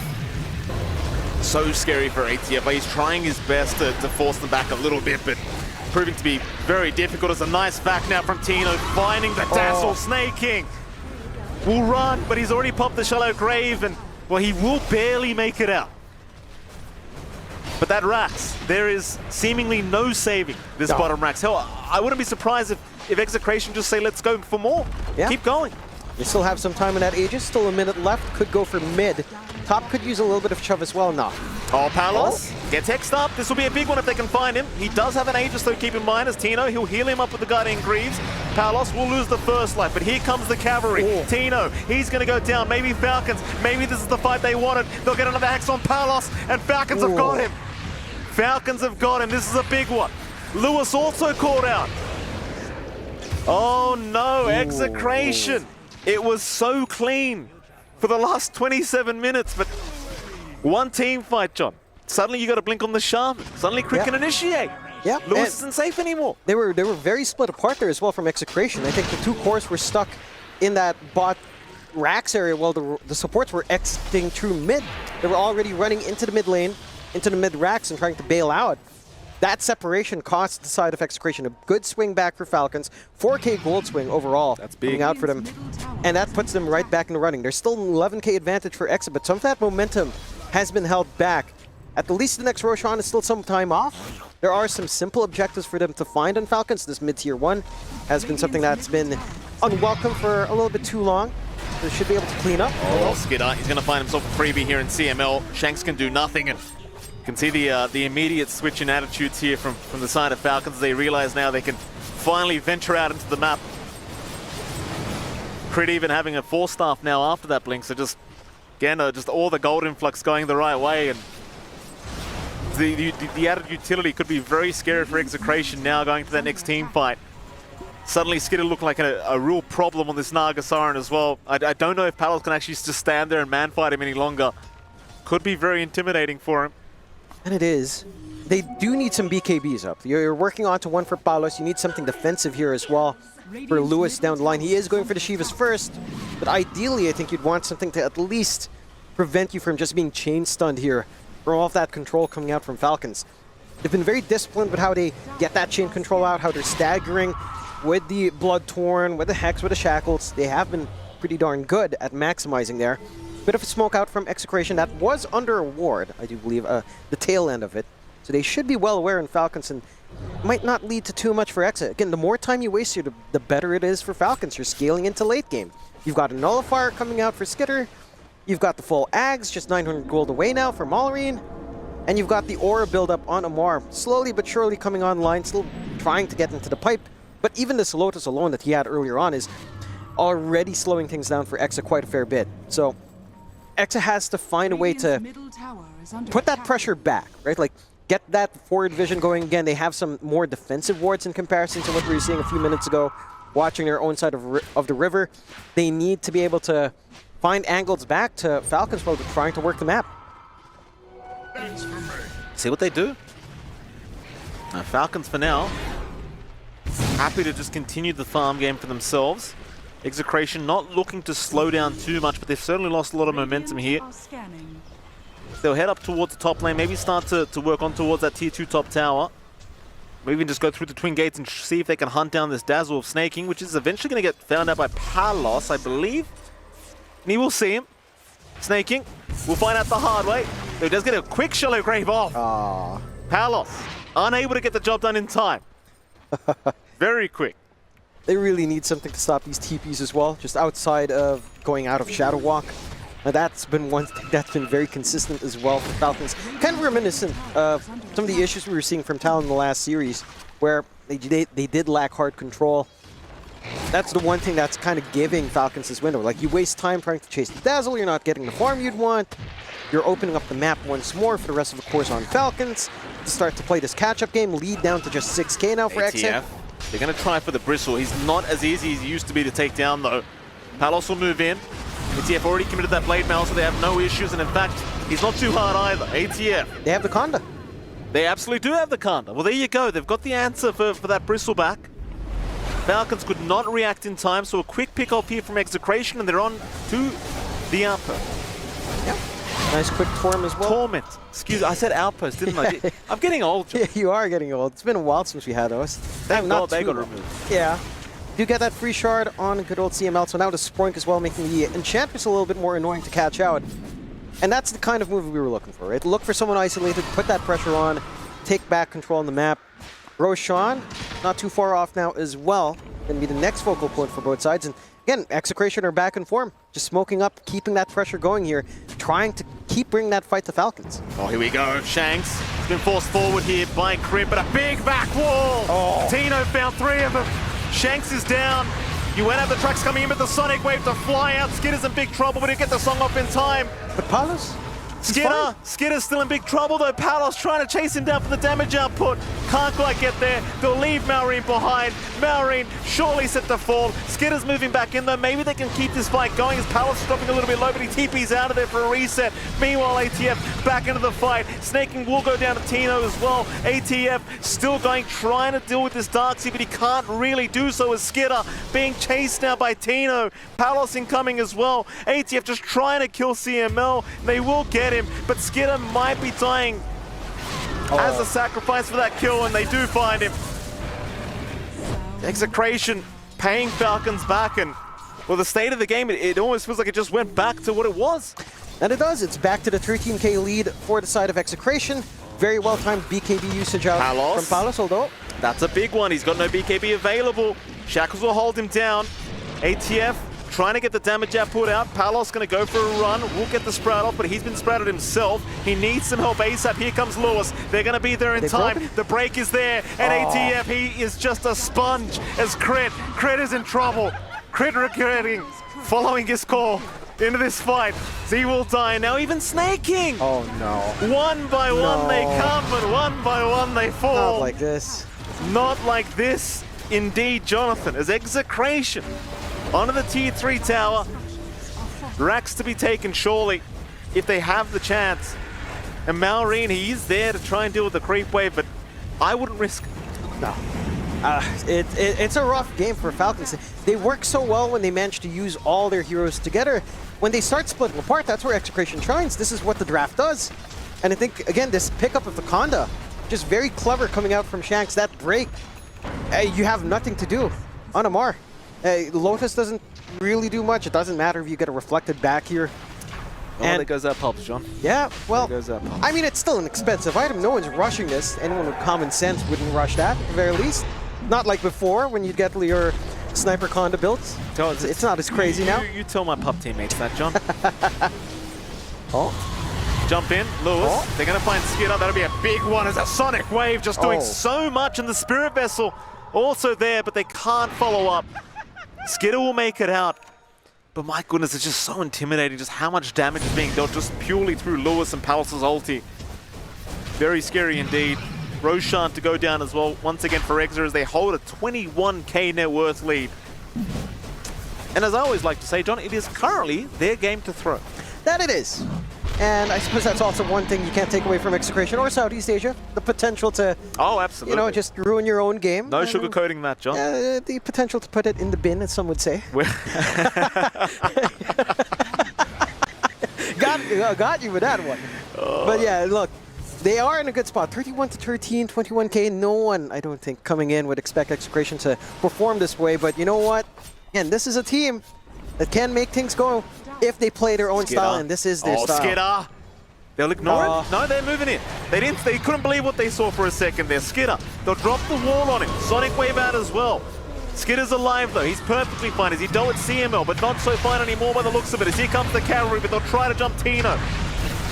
So scary for ATF. He's trying his best to force them back a little bit, but proving to be very difficult. It's a nice back now from Tino, finding the Dazzle. Snake King will run, but he's already popped the Shallow Grave, and, well, he will barely make it out. But that Rax, there is seemingly no saving this bottom Rax. Hell, I wouldn't be surprised if Execration just say, let's go for more. Yeah. Keep going. You still have some time in that Aegis, still a minute left. Could go for mid. Top could use a little bit of shove as well. No. Oh, Palos gets hexed up. This will be a big one if they can find him. He does have an Aegis, though, keep in mind, as Tino. He'll heal him up with the Guardian Greaves. Palos will lose the first life, but here comes the cavalry. Ooh. Tino, he's going to go down. Maybe Falcons. Maybe this is the fight they wanted. They'll get another hex on Palos, and Falcons have got him. Falcons have got him. This is a big one. Lewis also called out. Oh, no. Execration. It was so clean for the last 27 minutes, but one team fight, John. Suddenly you got to blink on the Shaman. Suddenly Crit can initiate. Yeah. Lewis isn't safe anymore. They were very split apart there as well from Execration. I think the two cores were stuck in that bot Rax area while the supports were exiting through mid. They were already running into the mid lane, into the mid Rax and trying to bail out. That separation cost the side of Execration a good swing back for Falcons. 4K gold swing overall. That's big. Coming out for them. And that puts them right back in the running. There's still an 11K advantage for Exa, but some of that momentum has been held back. At the least, the next Roshan is still some time off. There are some simple objectives for them to find on Falcons. This mid-tier 1 has been something that's been unwelcome for a little bit too long. They should be able to clean up. Oh, Skidder, he's going to find himself a freebie here in CML. Shanks can do nothing, and you can see the immediate switch in attitudes here from the side of Falcons. They realize now they can finally venture out into the map. Crit even having a 4-staff now after that blink, so just, again, just all the gold influx going the right way, and the added utility could be very scary for Execration now going to that next team fight. Suddenly Skidder looked like a real problem on this Naga Siren as well. I don't know if Palos can actually just stand there and man-fight him any longer. Could be very intimidating for him. And it is. They do need some BKBs up. You're working onto one for Palos. You need something defensive here as well for Lewis down the line. He is going for the Shivas first, but ideally I think you'd want something to at least prevent you from just being chain stunned here from all of that control coming out from Falcons. They've been very disciplined with how they get that chain control out, how they're staggering with the Blood Torn, with the Hex, with the Shackles. They have been pretty darn good at maximizing there. Bit of a smoke out from Execration that was under a ward, I do believe, the tail end of it. So they should be well aware in Falcons and might not lead to too much for Exa. Again, the more time you waste here, the better it is for Falcons. You're scaling into late game. You've got a Nullifier coming out for Skidder. You've got the full Ags, just 900 gold away now for Malrine. And you've got the Aura build-up on Amar, slowly but surely coming online, still trying to get into the pipe. But even this Lotus alone that he had earlier on is already slowing things down for Exa quite a fair bit. So Exa has to find a way to put that pressure back, right? Like, get that forward vision going again. They have some more defensive wards in comparison to what we were seeing a few minutes ago, watching their own side of the river. They need to be able to find angles back to Falcons while they're trying to work the map. See what they do. Falcons, for now, happy to just continue the farm game for themselves. Execration not looking to slow down too much, but they've certainly lost a lot of momentum here. They'll head up towards the top lane, maybe start to work on towards that tier 2 top tower. Maybe even just go through the twin gates and see if they can hunt down this Dazzle of Snake King, which is eventually going to get found out by Palos, I believe. And he will see him. Snaking. We'll find out the hard way. He does get a quick shallow grave off. Palos, unable to get the job done in time. Very quick. They really need something to stop these TPs as well, just outside of going out of Shadow Walk. Now that's been one thing that's been very consistent as well for Falcons. Kind of reminiscent of some of the issues we were seeing from Talon in the last series, where they did lack hard control. That's the one thing that's kind of giving Falcons this window. Like, you waste time trying to chase the Dazzle, you're not getting the farm you'd want. You're opening up the map once more for the rest of the course on Falcons to start to play this catch-up game, lead down to just 6K now for ATF. They're going to try for the Bristle. He's not as easy as he used to be to take down, though. Palos will move in. ATF already committed that Blade Mail, so they have no issues, and in fact, he's not too hard either. ATF. They have the Conda. They absolutely do have the Conda. Well, there you go. They've got the answer for that Bristle back. Falcons could not react in time, so a quick pick off here from Execration, and they're on to the outpost. Yep. Nice quick Torm as well. Torment. Excuse me, I said outpost, didn't I? I'm getting old, John. Yeah, you are getting old. It's been a while since we had those. Thank God they got removed. Yeah. You get that free shard on good old CML, so now the Sproink as well, making the Enchantments a little bit more annoying to catch out. And that's the kind of move we were looking for, right? Look for someone isolated, put that pressure on, take back control on the map. Roshan, not too far off now as well. Going to be the next focal point for both sides. And again, Execration are back in form. Just smoking up, keeping that pressure going here, trying to keep bringing that fight to Falcons. Oh, here we go. Shanks has been forced forward here by Crib, but a big back wall. Oh. Tino found 3 of them. Shanks is down. You went out the trucks coming in with the Sonic Wave to fly out. Skitter's in big trouble, but he get the song off in time. But Palos? Skitter's still in big trouble though. Palos trying to chase him down for the damage output. Can't quite get there. They'll leave Malrine behind. Malrine surely set to fall. Skitter's moving back in though. Maybe they can keep this fight going as Palos is dropping a little bit low, but he TP's out of there for a reset. Meanwhile, ATF back into the fight. Snaking will go down to Tino as well. ATF still going, trying to deal with this Darkseid, but he can't really do so as Skitter being chased now by Tino. Palos incoming as well. ATF just trying to kill CML. They will get him, but Skitter might be dying as a sacrifice for that kill, and they do find him. Execration paying Falcons back, and well, the state of the game, it almost feels like it just went back to what it was. And it does. It's back to the 13K lead for the side of Execration. Very well-timed BKB usage out from Palos, although that's a big one. He's got no BKB available. Shackles will hold him down. ATF trying to get the damage output out. Palos going to go for a run. We'll get the sprout off, but he's been sprouted himself. He needs some help ASAP. Here comes Lewis. They're going to be there in time. Broken? The break is there, and ATF, he is just a sponge as Crit is in trouble. Crit regretting, following his call into this fight. Z will die. Now even Snaking. Oh no. One by one they come, but one by one they fall. Not like this. Not like this, indeed, Jonathan. As Execration onto the tier 3 tower. Racks to be taken, surely, if they have the chance. And Malrine, he is there to try and deal with the creep wave, but I wouldn't risk it. No. It's a rough game for Falcons. They work so well when they manage to use all their heroes together. When they start splitting apart, that's where Execration shines. This is what the draft does. And I think, again, this pickup of the Conda, just very clever coming out from Shanks. That break, you have nothing to do on Amar. Lotus doesn't really do much. It doesn't matter if you get a reflected back here. Oh, and there goes that pulse, John. Yeah, well, goes that pulse. I mean, it's still an expensive item. No one's rushing this. Anyone with common sense wouldn't rush that, at the very least. Not like before, when you'd get your Sniper Conda built. It's not as crazy now. You tell my pup teammates that, John. Oh. Jump in, Lewis. Oh. They're going to find Skitter. That'll be a big one as a Sonic Wave just doing so much. And the Spirit Vessel also there, but they can't follow up. Skitter will make it out. But my goodness, it's just so intimidating just how much damage is being dealt just purely through Lewis and Palos' ulti. Very scary indeed. Roshan to go down as well once again for Exeter as they hold a 21k net worth lead. And as I always like to say, John, it is currently their game to throw. That it is. And I suppose that's also one thing you can't take away from Execration or Southeast Asia. The potential to, absolutely, you know, just ruin your own game. No sugarcoating that, John. The potential to put it in the bin, as some would say. Got you with that one. But yeah, look, they are in a good spot. 31 to 13, 21k. No one, I don't think, coming in would expect Execration to perform this way. But you know what? Again, this is a team that can make things go if they play their own style, and this is their style. Skidder. They'll ignore it. No, they're moving in. They couldn't believe what they saw for a second there. Skidder. They'll drop the wall on him. Sonic Wave out as well. Skidder's alive though. He's perfectly fine. Is he dull at CML, but not so fine anymore by the looks of it. As here comes the cavalry, but they'll try to jump Tino.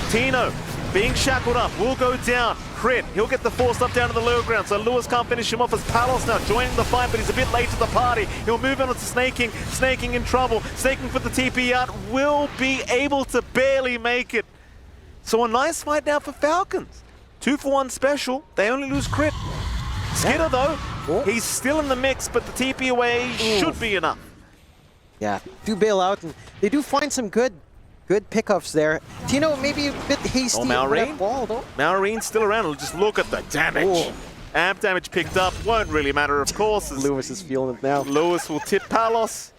Tino being shackled up will go down. Crit. He'll get the force up down to the lower ground, so Lewis can't finish him off as Palos now joining the fight, but he's a bit late to the party. He'll move on to Snaking. Snaking in trouble. Snaking for the TP out. Will be able to barely make it. So a nice fight now for Falcons. 2-for-1 special. They only lose Crit. Skidder though, he's still in the mix, but the TP away should be enough. Yeah, do bail out, and they do find some good pickups there. Tino maybe a bit hasty. Oh, Malrine? Malrine's still around. Just look at the damage. Amp damage picked up. Won't really matter, of course. Lewis is feeling it now. Lewis will tip Palos.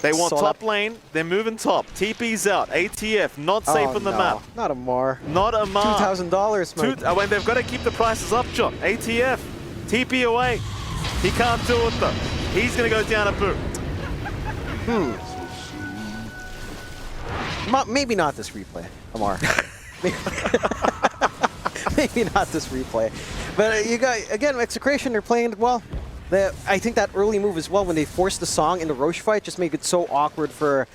They want top lane. They're moving top. TP's out. ATF not safe on the map. Not a Mar. Not a Mar. $2,000, man. When they've got to keep the prices up, John. ATF. TP away. He can't do it though. He's going to go down a boot. Maybe not this replay, Amar. Maybe not this replay. But you got, again, Execration, they're playing well. I think that early move as well, when they forced the song in the Roche fight, just made it so awkward for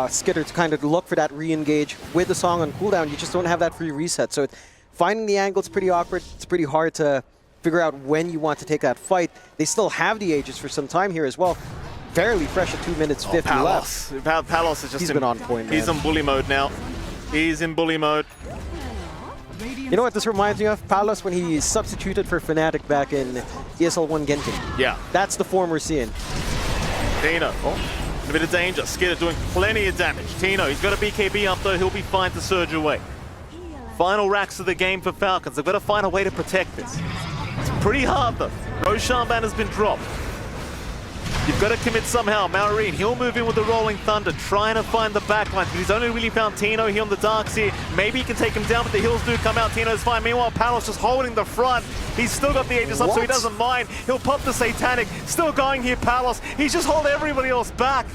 Skidder to kind of look for that re-engage. With the song on cooldown, you just don't have that free reset. So finding the angle is pretty awkward. It's pretty hard to figure out when you want to take that fight. They still have the Aegis for some time here as well. Fairly fresh at 2 minutes 50 Palos. left. Palos is just been on point, man. He's on bully mode now. He's in bully mode. You know what this reminds me of? Palos when he substituted for Fnatic back in ESL 1 Genkin. Yeah. That's the form we're seeing. Tino. A bit of danger. Skidder doing plenty of damage. Tino, he's got a BKB up though. He'll be fine to surge away. Final racks of the game for Falcons. They've got to find a way to protect this. It's pretty hard though. Roshan ban has been dropped. You've got to commit somehow. Malrine, he'll move in with the Rolling Thunder, trying to find the backline. He's only really found Tino here on the Darks here. Maybe he can take him down, but the hills do come out. Tino's fine. Meanwhile, Palos just holding the front. He's still got the Aegis up, so he doesn't mind. He'll pop the Satanic. Still going here, Palos. He's just holding everybody else back.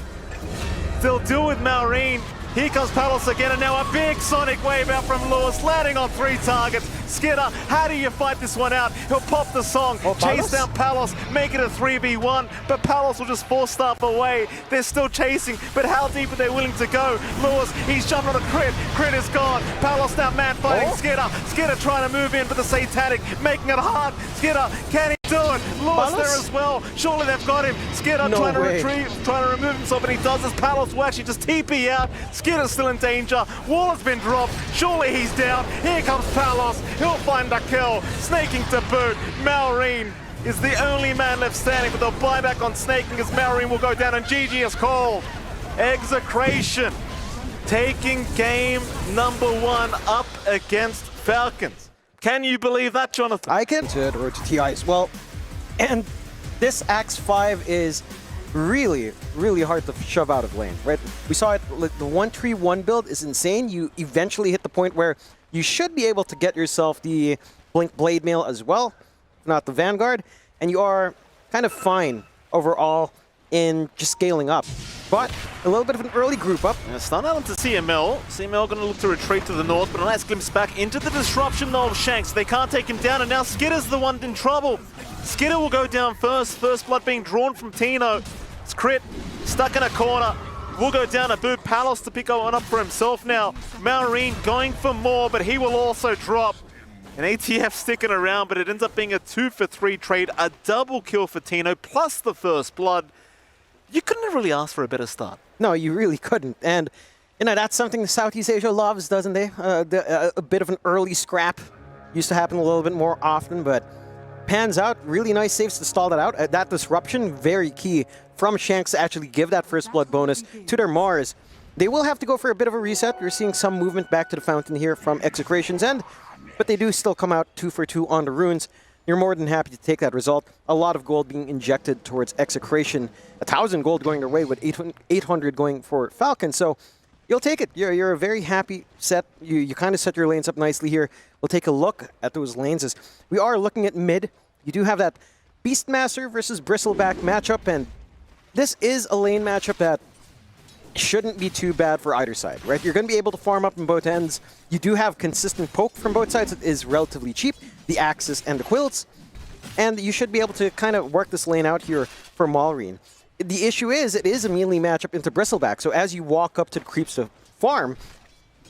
They'll deal with Malrine. Here comes Palos again, and now a big Sonic Wave out from Lewis, landing on 3 targets. Skidder, how do you fight this one out? He'll pop the song, chase down Palos, make it a 3v1, but Palos will just force staff away. They're still chasing, but how deep are they willing to go? Lewis, he's jumping on a crit. Crit is gone. Palos now man fighting Skidder. Skidder trying to move in for the Satanic, making it hard. Skidder, can he do it? Lewis there as well. Surely they've got him. Skidder trying to retrieve, trying to remove himself, but he does this. Palos will actually just TP out. Skidder's still in danger. Wall has been dropped. Surely he's down. Here comes Palos. He'll find a kill. Snaking to boot. Malrine is the only man left standing, but they'll buy back on Snaking as Malrine will go down, and GG is called. Execration taking game #1 up against Falcons. Can you believe that, Jonathan? I can. Or to TI as well. And this Axe 5 is really, really hard to shove out of lane, right? We saw it, the 1-3-1 build is insane. You eventually hit the point where you should be able to get yourself the Blink Blade Mail as well, if not the Vanguard, and you are kind of fine overall in just scaling up. But a little bit of an early group up. Stun out to CML. CML going to look to retreat to the north, but a nice glimpse back into the disruption though of Shanks. They can't take him down, and now Skidder's the one in trouble. Skidder will go down first. First blood being drawn from Tino. It's Crit, stuck in a corner. Will go down a boot. Palos to pick one up for himself now. Malrine going for more, but he will also drop. An ATF sticking around, but it ends up being a 2-for-3 trade. A double kill for Tino, plus the first blood. You couldn't have really asked for a better start. No, you really couldn't. And, you know, that's something Southeast Asia loves, doesn't they? A bit of an early scrap. Used to happen a little bit more often, but pans out. Really nice saves to stall that out. That disruption, very key from Shanks to actually give that first blood bonus to their Mars. They will have to go for a bit of a reset. We're seeing some movement back to the fountain here from Execration's end, but they do still come out 2-for-2 on the runes. You're more than happy to take that result. A lot of gold being injected towards Execration. 1,000 gold going their way with 800 going for Falcon. So you'll take it. You're a very happy set. You kind of set your lanes up nicely here. We'll take a look at those lanes as we are looking at mid. You do have that Beastmaster versus Bristleback matchup, and this is a lane matchup that shouldn't be too bad for either side, right? You're going to be able to farm up on both ends. You do have consistent poke from both sides. It is relatively cheap, the Axis and the Quills. And you should be able to kind of work this lane out here for Malrine. The issue is, it is a melee matchup into Bristleback, so as you walk up to the creeps to farm,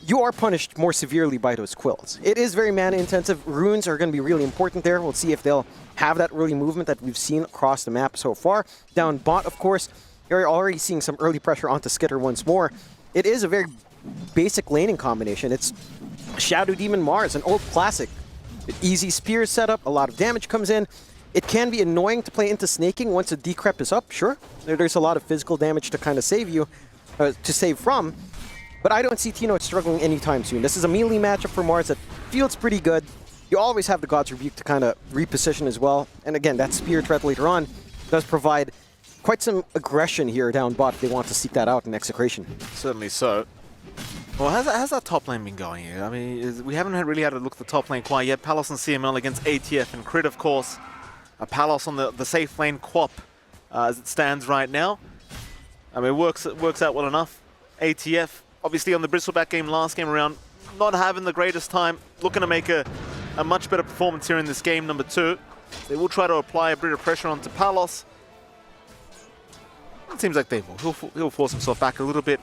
you are punished more severely by those Quills. It is very mana intensive. Runes are going to be really important there. We'll see if they'll have that early movement that we've seen across the map so far. Down bot, of course, you're already seeing some early pressure onto Skitter once more. It is a very basic laning combination. It's Shadow Demon Mars, an old classic. Easy spear setup, a lot of damage comes in. It can be annoying to play into snaking once a decrep is up, sure. There's a lot of physical damage to kind of save you, to save from. But I don't see Tino struggling anytime soon. This is a melee matchup for Mars that feels pretty good. You always have the God's Rebuke to kind of reposition as well. And again, that spear threat later on does provide quite some aggression here down bot if they want to seek that out in Execration. Certainly so. Well, how's that top lane been going here? I mean, we haven't really had a look at the top lane quite yet. Palos and CML against ATF and Crit, of course. Palos on the safe lane Quap as it stands right now. I mean, it works out well enough. ATF, obviously on the Bristleback game last game around, not having the greatest time. Looking to make a much better performance here in this game, number 2. They will try to apply a bit of pressure onto Palos. It seems like they will. He'll force himself back a little bit.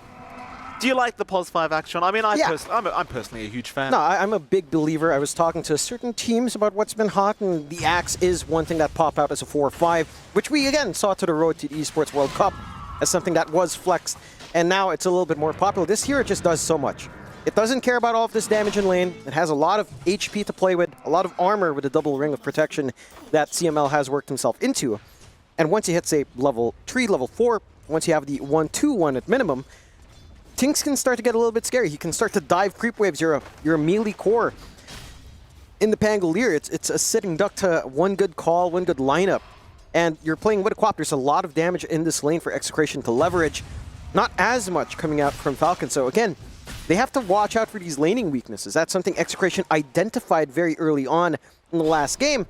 Do you like the pos 5 action? I mean, I'm personally a huge fan. No, I'm a big believer. I was talking to certain teams about what's been hot, and the Axe is one thing that popped out as a 4-5, which we, again, saw to the road to the Esports World Cup as something that was flexed, and now it's a little bit more popular. This here, it just does so much. It doesn't care about all of this damage in lane. It has a lot of HP to play with, a lot of armor with a double ring of protection that CML has worked himself into. And once you hit, say, level 3, level 4, once you have the 1-2-1 at minimum, things can start to get a little bit scary. He can start to dive creep waves. You're a melee core. In the Pangolier, it's a sitting duck to one good call, one good lineup. And you're playing with a Quap. There's a lot of damage in this lane for Execration to leverage. Not as much coming out from Falcons. So again, they have to watch out for these laning weaknesses. That's something Execration identified very early on in the last game.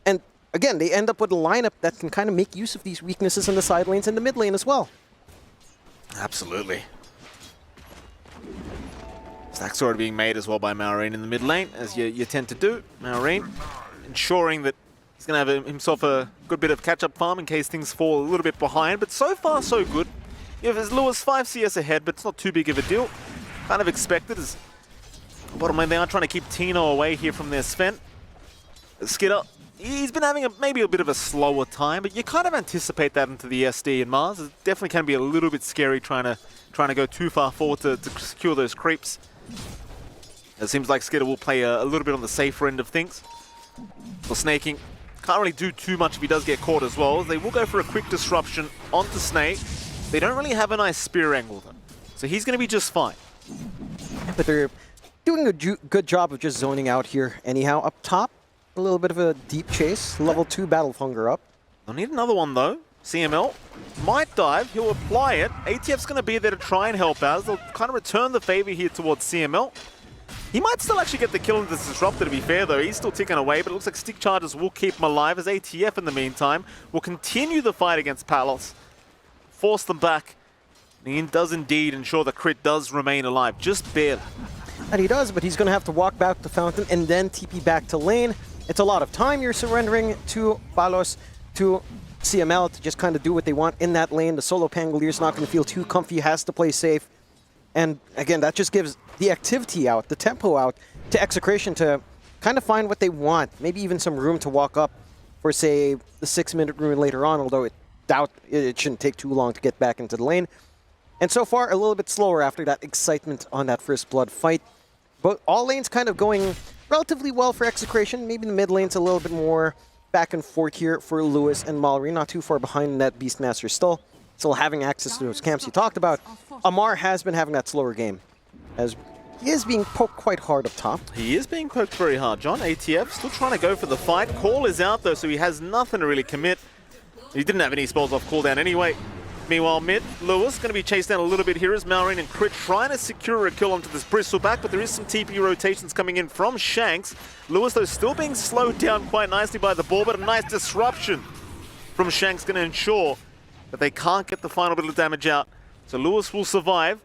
And again, they end up with a lineup that can kind of make use of these weaknesses in the side lanes and the mid lane as well. Absolutely. Stacks already being made as well by Malrine in the mid lane, as you tend to do. Malrine ensuring that he's going to have himself a good bit of catch-up farm in case things fall a little bit behind. But so far, so good. You know, there's Lewis 5 CS ahead, but it's not too big of a deal. Kind of expected. As bottom lane, they are trying to keep Tino away here from their Sven. Skitter, he's been having maybe a bit of a slower time, but you kind of anticipate that into the SD and Mars. It definitely can be a little bit scary trying to go too far forward to secure those creeps. It seems like Skitter will play a little bit on the safer end of things. For snaking, can't really do too much if he does get caught as well. They will go for a quick disruption onto Snake. They don't really have a nice spear angle though, so he's going to be just fine. But they're doing a good job of just zoning out here anyhow. Up top, a little bit of a deep chase. Level 2 Battle of Hunger up. They'll need another one though. CML might dive, he'll apply it. ATF's going to be there to try and help out. They'll kind of return the favor here towards CML. He might still actually get the kill into this Disruptor, to be fair though. He's still ticking away, but it looks like stick charges will keep him alive, as ATF in the meantime will continue the fight against Palos. Force them back. And he does indeed ensure the Crit does remain alive, just barely. And he does, but he's going to have to walk back to Fountain and then TP back to lane. It's a lot of time you're surrendering to Palos, to CML to just kind of do what they want in that lane. The solo Pangolier's not going to feel too comfy, he has to play safe. And again, that just gives the activity out, the tempo out, to Execration to kind of find what they want. Maybe even some room to walk up for, say, the 6-minute rune later on, although it shouldn't take too long to get back into the lane. And so far, a little bit slower after that excitement on that first blood fight. But all lanes kind of going relatively well for Execration. Maybe the mid lane's a little bit more back and forth here for Lewis and Mallory. Not too far behind in that Beastmaster still having access to those camps you talked about. Amar has been having that slower game, as he is being poked quite hard up top. He is being poked very hard, John. ATF still trying to go for the fight. Call is out though, so he has nothing to really commit. He didn't have any spells off cooldown anyway. Meanwhile, mid, Lewis going to be chased down a little bit here as Malrine and Crit trying to secure a kill onto this Bristleback, but there is some TP rotations coming in from Shanks. Lewis, though, still being slowed down quite nicely by the ball, but a nice disruption from Shanks going to ensure that they can't get the final bit of damage out. So Lewis will survive.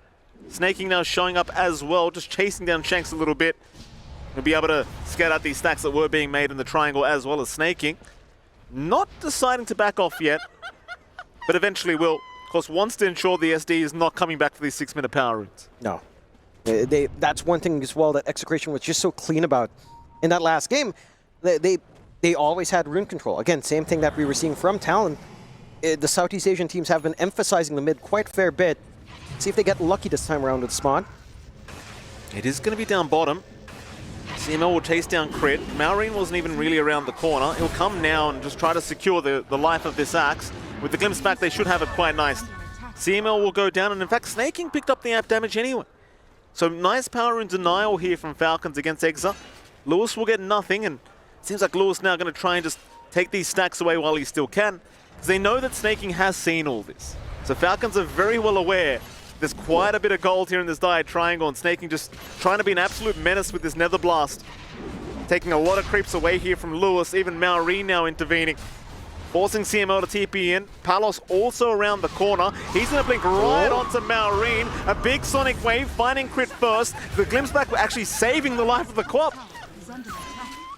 Snaking now showing up as well, just chasing down Shanks a little bit. He'll be able to scout out these stacks that were being made in the triangle as well as snaking. Not deciding to back off yet, but eventually will. Of course, wants to ensure the SD is not coming back for these 6-minute power runes. No. That's one thing as well that Execration was just so clean about in that last game. They always had rune control. Again, same thing that we were seeing from Talon. The Southeast Asian teams have been emphasizing the mid quite a fair bit. See if they get lucky this time around with spawn. It is going to be down bottom. CML will chase down Crit. Maureen wasn't even really around the corner. He'll come now and just try to secure the life of this Axe. With the glimpse back, they should have it quite nice. CML will go down, and in fact, Snaking picked up the app damage anyway. So nice power rune denial here from Falcons against Exa. Lewis will get nothing, and it seems like Lewis now going to try and just take these stacks away while he still can, because they know that Snaking has seen all this. So Falcons are very well aware there's quite a bit of gold here in this dyed triangle, and Snaking just trying to be an absolute menace with this Nether Blast. Taking a lot of creeps away here from Lewis, even Maureen now intervening. Forcing CML to TP in. Palos also around the corner. He's going to blink right onto Maureen. A big sonic wave, finding Crit first. The glimpse back actually saving the life of the Quap.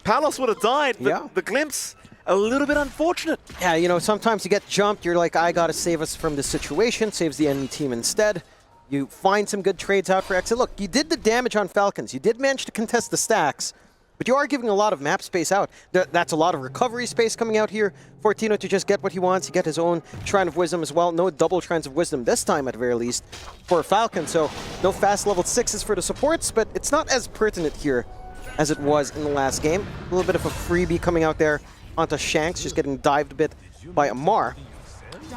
Palos would have died, but the glimpse, a little bit unfortunate. Yeah, you know, sometimes you get jumped, you're like, I gotta save us from this situation, saves the enemy team instead. You find some good trades out for Exit. Look, you did the damage on Falcons. You did manage to contest the stacks, but you are giving a lot of map space out. That's a lot of recovery space coming out here for Tino to just get what he wants. He get his own Shrine of Wisdom as well. No double Shrines of Wisdom this time, at the very least, for Falcon. So no fast level 6s for the supports, but it's not as pertinent here as it was in the last game. A little bit of a freebie coming out there onto Shanks, just getting dived a bit by Amar.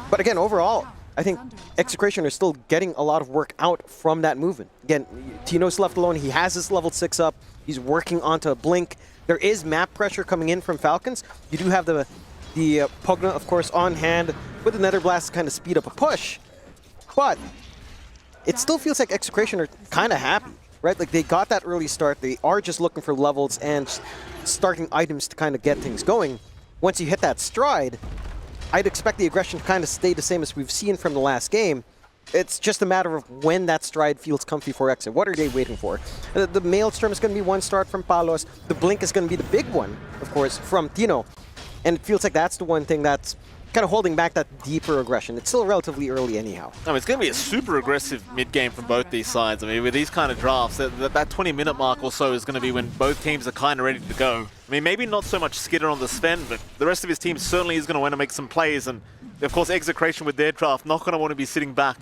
But again, overall, I think Execration are still getting a lot of work out from that movement. Again, Tino's left alone. He has his level 6 up. He's working onto Blink. There is map pressure coming in from Falcons. You do have the Pugna, of course, on hand with the Nether Blast to kind of speed up a push. But it still feels like Execration are kind of happy, right? Like, they got that early start. They are just looking for levels and starting items to kind of get things going. Once you hit that stride, I'd expect the aggression to kind of stay the same as we've seen from the last game. It's just a matter of when that stride feels comfy for Exit. What are they waiting for? The Maelstrom is going to be one start from Palos. The Blink is going to be the big one, of course, from Tino. And it feels like that's the one thing that's kind of holding back that deeper aggression. It's still relatively early anyhow. I mean, it's going to be a super aggressive mid-game from both these sides. I mean, with these kind of drafts, that 20-minute mark or so is going to be when both teams are kind of ready to go. I mean, maybe not so much Skidder on the Sven, but the rest of his team certainly is going to want to make some plays. And, of course, Execration with their draft, not going to want to be sitting back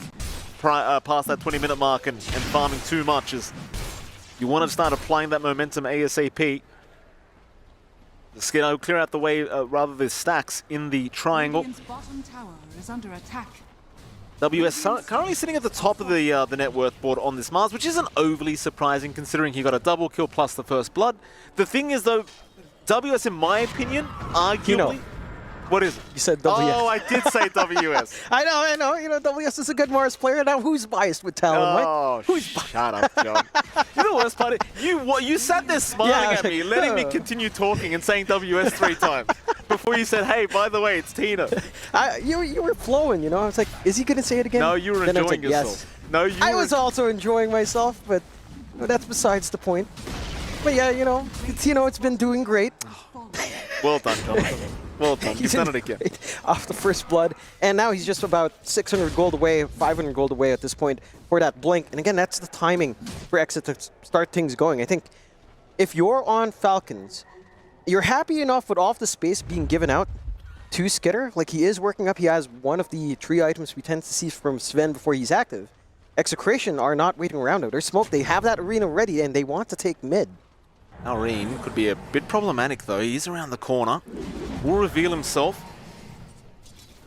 past that 20-minute mark and farming too much. As you want to start applying that momentum ASAP. The Skidder clear out the way, rather the stacks in the triangle. Bottom tower is under attack. WS currently sitting at the top of the net worth board on this Mars, which isn't overly surprising considering he got a double kill plus the first blood. The thing is, though, WS, in my opinion, arguably... What is it? You said WS. Oh, I did say WS. I know. You know, WS is a good Mars player. Now, who's biased with Talon, right? Oh, shut up, John. You know the worst part? You sat there smiling at me, letting me continue talking and saying WS 3 times before you said, hey, by the way, it's Tina. You were flowing, you know? I was like, is he going to say it again? No, you were enjoying yourself. Yes. No, I was also enjoying myself, but that's besides the point. But yeah, you know, it's been doing great. Well done, John. Well done. You've done it again. Off the first blood. And now he's just about 600 gold away, 500 gold away at this point for that Blink. And again, that's the timing for Exit to start things going. I think if you're on Falcons, you're happy enough with all of the space being given out to Skidder. Like, he is working up. He has one of the 3 items we tend to see from Sven before he's active. Execration are not waiting around out. They're smoked. They have that arena ready, and they want to take mid. Alreen could be a bit problematic, though. He's around the corner. Will reveal himself.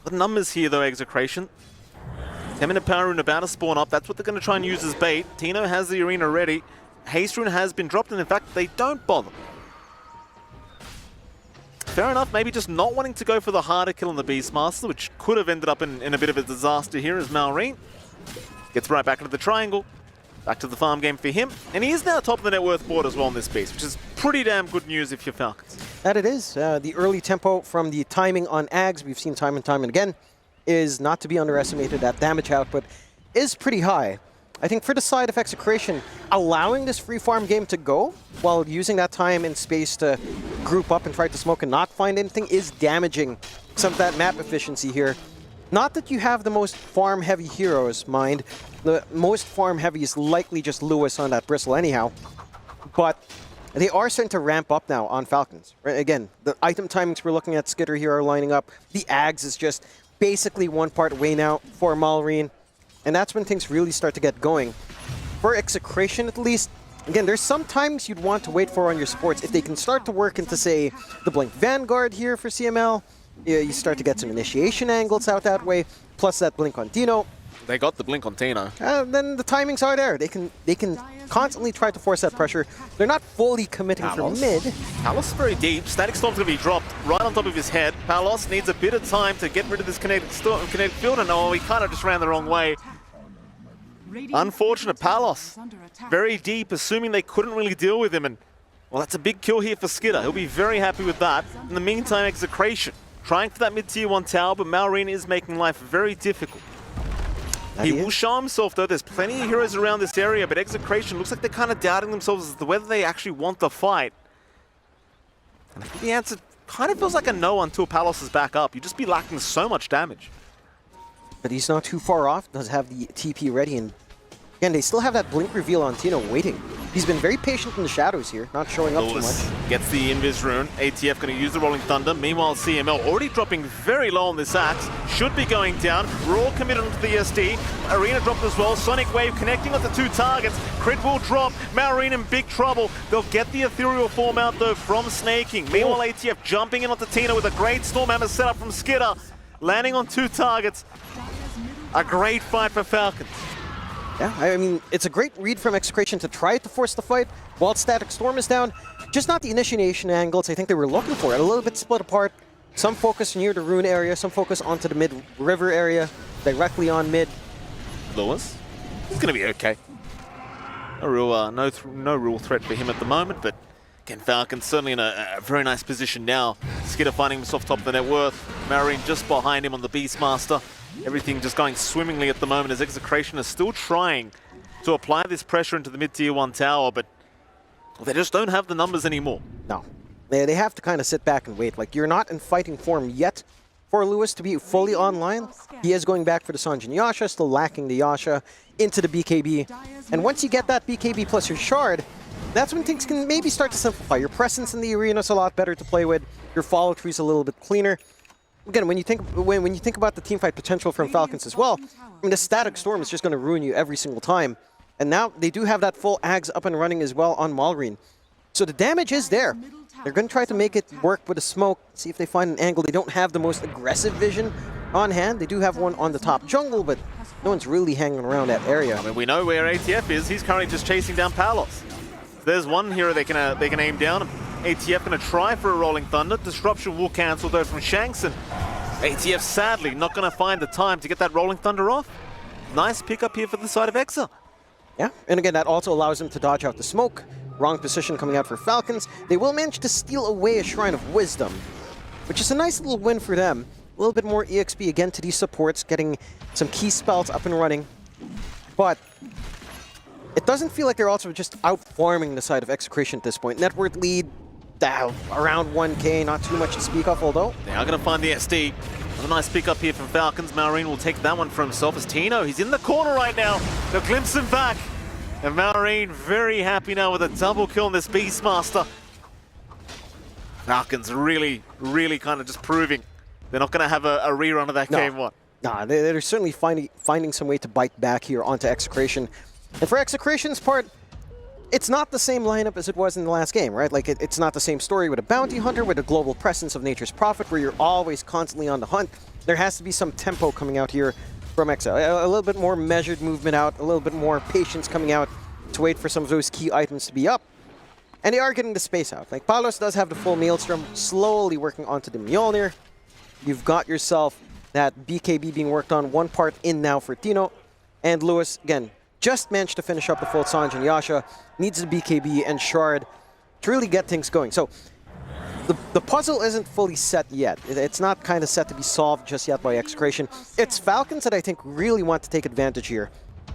The numbers here, though, Execration. 10-minute power rune about to spawn up. That's what they're going to try and use as bait. Tino has the arena ready. Haste rune has been dropped, and in fact, they don't bother. Fair enough, maybe just not wanting to go for the harder kill on the Beastmaster, which could have ended up in a bit of a disaster here as Maureen gets right back into the triangle. Back to the farm game for him. And he is now top of the net worth board as well in this piece, which is pretty damn good news if you're Falcons. That it is. The early tempo from the timing on Ags, we've seen time and time and again, is not to be underestimated. That damage output is pretty high. I think for the side of Execration, allowing this free farm game to go while using that time and space to group up and try to smoke and not find anything is damaging some of that map efficiency here. Not that you have the most farm-heavy heroes, mind. The most farm-heavy is likely just Lewis on that Bristle anyhow. But they are starting to ramp up now on Falcons. Right? Again, the item timings we're looking at Skitter here are lining up. The Ags is just basically one part way now for Malrine. And that's when things really start to get going. For Execration, at least, again, there's some times you'd want to wait for on your supports. If they can start to work into, say, the Blink Vanguard here for CML, you start to get some initiation angles out that way, plus that Blink on Dino. They got the Blink on Tino. Then the timings are there. They can constantly try to force that pressure. They're not fully committing from mid. Palos is very deep. Static Storm's going to be dropped right on top of his head. Palos needs a bit of time to get rid of this kinetic field, and he kind of just ran the wrong way. Unfortunate. Palos, very deep, assuming they couldn't really deal with him, and well, that's a big kill here for Skitter. He'll be very happy with that. In the meantime, Execration trying for that mid-tier 1 tower, but Malrine is making life very difficult. He will show himself, though. There's plenty of heroes around this area, but Execration looks like they're kind of doubting themselves as to whether they actually want the fight. And I think the answer kind of feels like a no until Palos is back up. You'd just be lacking so much damage. But he's not too far off. Does have the TP ready, and again, they still have that blink reveal on Tino waiting. He's been very patient in the shadows here, not showing up too much. Gets the Invis rune. ATF going to use the Rolling Thunder. Meanwhile, CML already dropping very low on this axe. Should be going down. We're all committed onto the SD. Arena dropped as well. Sonic Wave connecting onto 2 targets. Crit will drop. Malrine in big trouble. They'll get the ethereal form out though from Snaking. Meanwhile, ATF jumping in onto Tino with a great Stormhammer setup from Skitter. Landing on 2 targets. A great fight for Falcons. Yeah, I mean, it's a great read from Execration to try to force the fight while Static Storm is down. Just not the initiation angles I think they were looking for. A little bit split apart. Some focus near the rune area, some focus onto the mid-river area, directly on mid. Lewis, he's going to be okay. No real threat for him at the moment, but again, Falcons certainly in a very nice position now. Skitter finding himself top of the net worth. Malrine just behind him on the Beastmaster. Everything just going swimmingly at the moment as Execration is still trying to apply this pressure into the mid-tier 1 tower, but they just don't have the numbers anymore. No. They have to kind of sit back and wait. Like, you're not in fighting form yet for Lewis to be fully online. He is going back for the Sanjin Yasha, still lacking the Yasha into the BKB. And once you get that BKB plus your Shard, that's when things can maybe start to simplify. Your presence in the arena is a lot better to play with. Your follow-through is a little bit cleaner. Again, when you think about the teamfight potential from Falcons as well, I mean, the Static Storm is just going to ruin you every single time. And now they do have that full Ags up and running as well on Malrine. So the damage is there. They're going to try to make it work with a smoke, see if they find an angle. They don't have the most aggressive vision on hand. They do have one on the top jungle, but no one's really hanging around that area. I mean, we know where ATF is. He's currently just chasing down Palos. There's one hero they can aim down. ATF going to try for a Rolling Thunder. Disruption will cancel though from Shanks, and ATF sadly not going to find the time to get that Rolling Thunder off. Nice pickup here for the side of Exa. Yeah, and again, that also allows them to dodge out the smoke. Wrong position coming out for Falcons. They will manage to steal away a Shrine of Wisdom, which is a nice little win for them. A little bit more EXP again to these supports, getting some key spells up and running. But it doesn't feel like they're also just outfarming the side of Execration at this point. Net worth lead around 1K, not too much to speak of, although. They are going to find the SD. A nice pickup here from Falcons. Malrine will take that one for himself as Tino, he's in the corner right now. They'll glimpse him back. And Malrine very happy now with a double kill on this Beastmaster. Falcons really kind of just proving they're not going to have a rerun of that game one. Nah, they're certainly finding some way to bite back here onto Execration. And for Execration's part, it's not the same lineup as it was in the last game, right? Like, it's not the same story with a bounty hunter, with a global presence of Nature's Prophet, where you're always constantly on the hunt. There has to be some tempo coming out here from Exa. A little bit more measured movement out, a little bit more patience coming out to wait for some of those key items to be up. And they are getting the space out. Like, Palos does have the full Maelstrom, slowly working onto the Mjolnir. You've got yourself that BKB being worked on, one part in now for Tino. And Lewis, again, just managed to finish up the full Sanjin Yasha, needs the BKB and Shard to really get things going. So the puzzle isn't fully set yet. It's not kind of set to be solved just yet by Execration. It's Falcons that I think really want to take advantage here.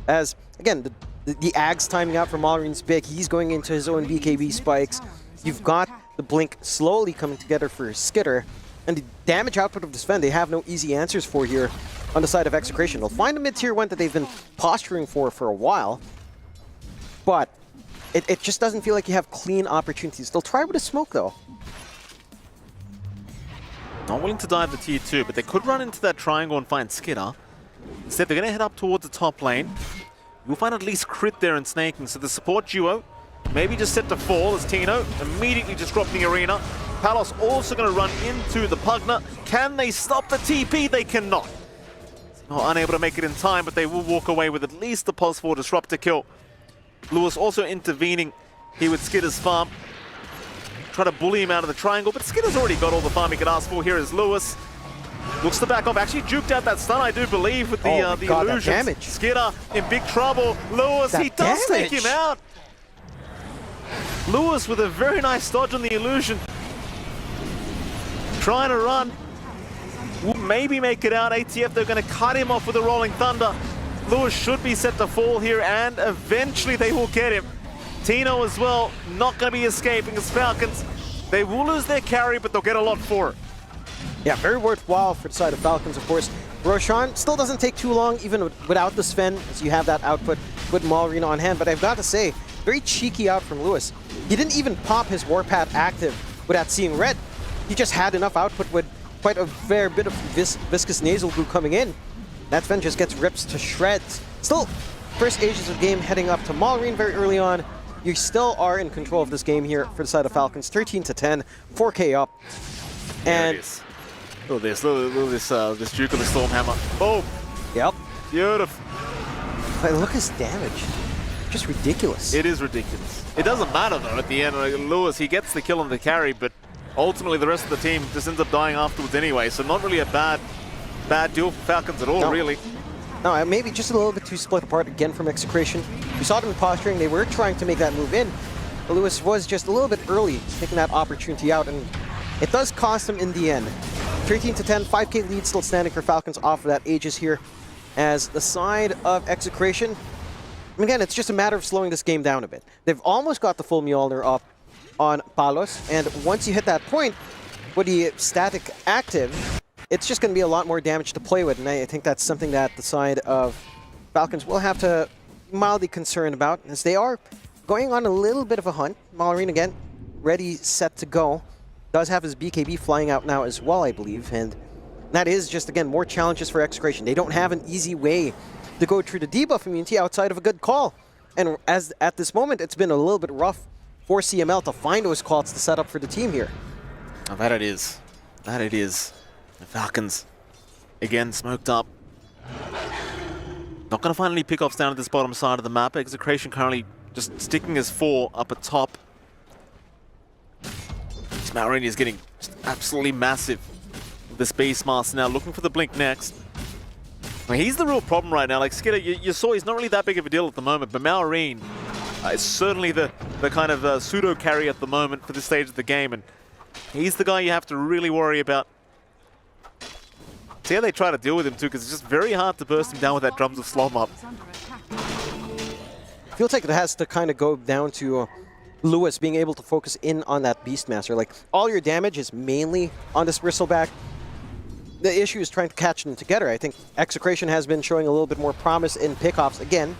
As, again, the Ags timing out for Mallory's big. He's going into his own BKB spikes. You've got the Blink slowly coming together for Skitter. And the damage output of this Fen, they have no easy answers for here on the side of Execration. They'll find a mid-tier one that they've been posturing for a while. But it just doesn't feel like you have clean opportunities. They'll try with a smoke, though. Not willing to dive the tier 2, but they could run into that triangle and find Skitter. Instead, they're going to head up towards the top lane. You'll find at least Crit there and Snaking. So the support duo, maybe just set to fall as Tino immediately just dropped the arena. Palos also going to run into the Pugner. Can they stop the TP? They cannot. Unable to make it in time, but they will walk away with at least the pulse for disruptor kill. Lewis also intervening here with Skitter's farm. Try to bully him out of the triangle, but Skitter's already got all the farm he could ask for. Here is Lewis. Looks to back off. Actually juked out that stun, I do believe, with the illusions. That damage. Skitter in big trouble. Lewis, he does take him out. Lewis with a very nice dodge on the illusion. Trying to run. Will maybe make it out. ATF, they're going to cut him off with a Rolling Thunder. Lewis should be set to fall here, and eventually they will get him. Tino as well, not going to be escaping as Falcons. They will lose their carry, but they'll get a lot for it. Yeah, very worthwhile for the side of Falcons, of course. Roshan still doesn't take too long, even without the Sven, as you have that output with Malrina on hand. But I've got to say, very cheeky out from Lewis. He didn't even pop his Warpath active without seeing red. He just had enough output with quite a fair bit of viscous nasal glue coming in. That Sven just gets ripped to shreds. Still, first ages of game heading up to Malrine very early on. You still are in control of this game here for the side of Falcons. 13-10, 4K up. And look at this Duke of the Stormhammer. Boom. Yep. Beautiful. But look at his damage. Just ridiculous. It is ridiculous. It doesn't matter though at the end. Lewis, he gets the kill on the carry, but ultimately the rest of the team just ends up dying afterwards anyway. So not really a bad deal for Falcons at all, really. No, maybe just a little bit too split apart again from Execration. We saw them posturing. They were trying to make that move in. But Lewis was just a little bit early taking that opportunity out, and it does cost him in the end. 13-10, 5K lead still standing for Falcons off of that Aegis here. As the side of Execration, and again, it's just a matter of slowing this game down a bit. They've almost got the full Mjolnir up on Palos, and once you hit that point with the static active, it's just going to be a lot more damage to play with, and I think that's something that the side of Falcons will have to be mildly concerned about, as they are going on a little bit of a hunt. Malrine again, ready, set to go. Does have his BKB flying out now as well, I believe, and that is just, again, more challenges for Execration. They don't have an easy way to go through the debuff immunity outside of a good call. And as at this moment, it's been a little bit rough for CML to find those calls to set up for the team here. Oh, that it is. That it is. The Falcons, again, smoked up. Not going to find any pickoffs down at this bottom side of the map. Execration currently just sticking his 4 up at top. Malrini is getting just absolutely massive with this Beast Master now, looking for the blink next. I mean, he's the real problem right now. Like Skitter, you saw he's not really that big of a deal at the moment, but Malrine is certainly the kind of pseudo carry at the moment for this stage of the game, and he's the guy you have to really worry about. See how they try to deal with him too, because it's just very hard to burst him down with that Drums of Slom up. Feels like it has to kind of go down to Lewis being able to focus in on that Beastmaster. Like, all your damage is mainly on this Bristleback. The issue is trying to catch them together. I think Execration has been showing a little bit more promise in pickoffs. Again,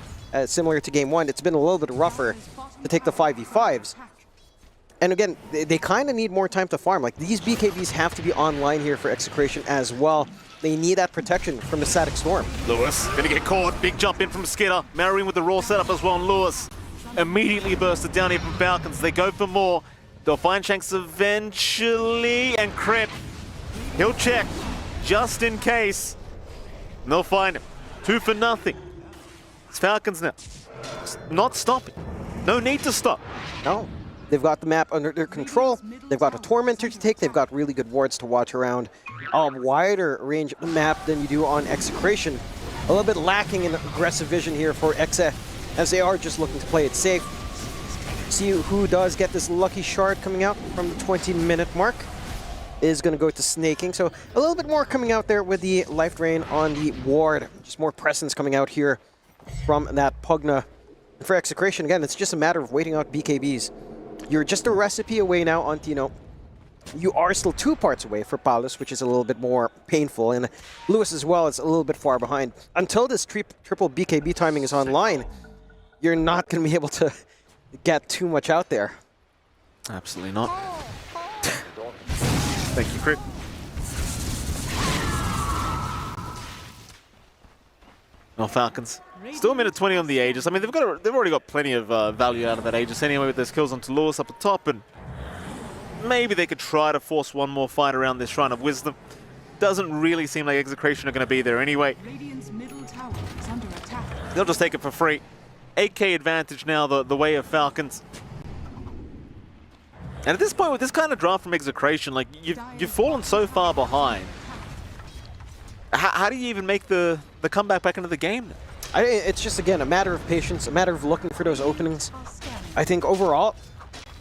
similar to Game 1, it's been a little bit rougher to take the 5v5s. And again, they kind of need more time to farm. Like, these BKBs have to be online here for Execration as well. They need that protection from the Static Storm. Lewis gonna get caught. Big jump in from Skitter. Marrying with the raw setup as well, and Lewis immediately bursted down here from Falcons. They go for more. They'll find Shanks eventually, and Crit. He'll check just in case. And they'll find him. 2 for nothing. It's Falcons now. Not stopping. No need to stop. No. They've got the map under their control. They've got a Tormentor to take. They've got really good wards to watch around a wider range of the map than you do on Execration. A little bit lacking in aggressive vision here for Exe, as they are just looking to play it safe. See who does get this lucky shard coming out from the 20-minute mark. Is going to go to snaking. So a little bit more coming out there with the life drain on the ward. Just more presence coming out here from that Pugna. For Execration, again, it's just a matter of waiting out BKBs. You're just a recipe away now on Tino. You are still 2 parts away for Paulus, which is a little bit more painful. And Lewis as well is a little bit far behind. Until this triple BKB timing is online, you're not going to be able to get too much out there. Absolutely not. Thank you, Crit. Oh, Falcons. Still a minute 20 on the Aegis. I mean, they've already got plenty of value out of that Aegis anyway with those kills onto Lewis up the top, and maybe they could try to force one more fight around this Shrine of Wisdom. Doesn't really seem like Execration are going to be there anyway. Radiant's middle tower is under attack. They'll just take it for free. 8k advantage now, the way of Falcons. And at this point, with this kind of draft from Execration, like you've fallen so far behind. How do you even make the comeback back into the game? It's just, again, a matter of patience, a matter of looking for those openings. I think overall,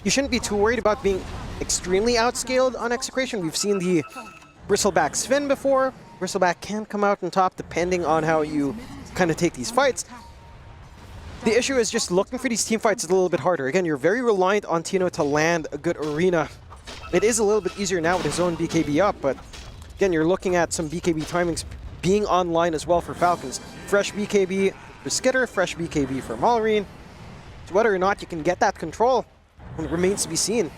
you shouldn't be too worried about being extremely outscaled on Execration. We've seen the Bristleback Sven before. Bristleback can come out on top depending on how you kind of take these fights. The issue is just looking for these team fights is a little bit harder. Again, you're very reliant on Tino to land a good arena. It is a little bit easier now with his own BKB up, but again, you're looking at some BKB timings being online as well for Falcons. Fresh BKB for Skitter, fresh BKB for Malrine. So whether or not you can get that control remains to be seen.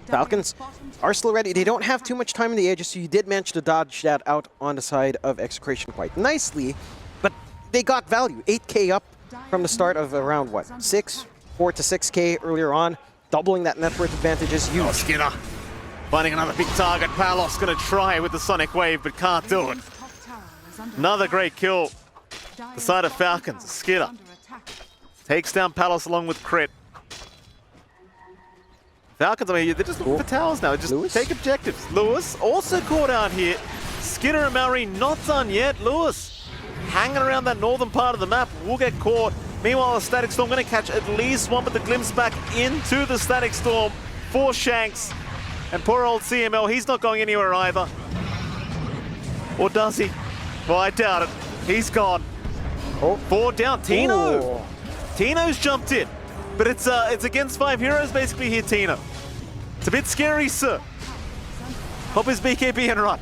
Falcons are still ready. They don't have too much time in the Aegis, so you did manage to dodge that out on the side of Execration quite nicely, but they got value. 8k up from the start of around, what, 4 to 6k earlier on. Doubling that net worth advantage is huge. Oh, Skinner finding another big target. Palos going to try with the Sonic Wave, but can't do it. Another great kill. The side of Falcons. Skinner takes down Palos along with Crit. Falcons, I mean, they're just looking for towers now. Just Lewis? Take objectives. Lewis also caught out here. Skinner and Mallory not done yet. Lewis hanging around that northern part of the map will get caught. Meanwhile, the Static Storm going to catch at least one, but the glimpse back into the Static Storm for Shanks. And poor old CML, he's not going anywhere either. Or does he? Well, I doubt it. He's gone. Oh. 4 down. Tino! Ooh. Tino's jumped in. But it's against 5 heroes basically here, Tino. It's a bit scary, sir. Pop his BKB and run.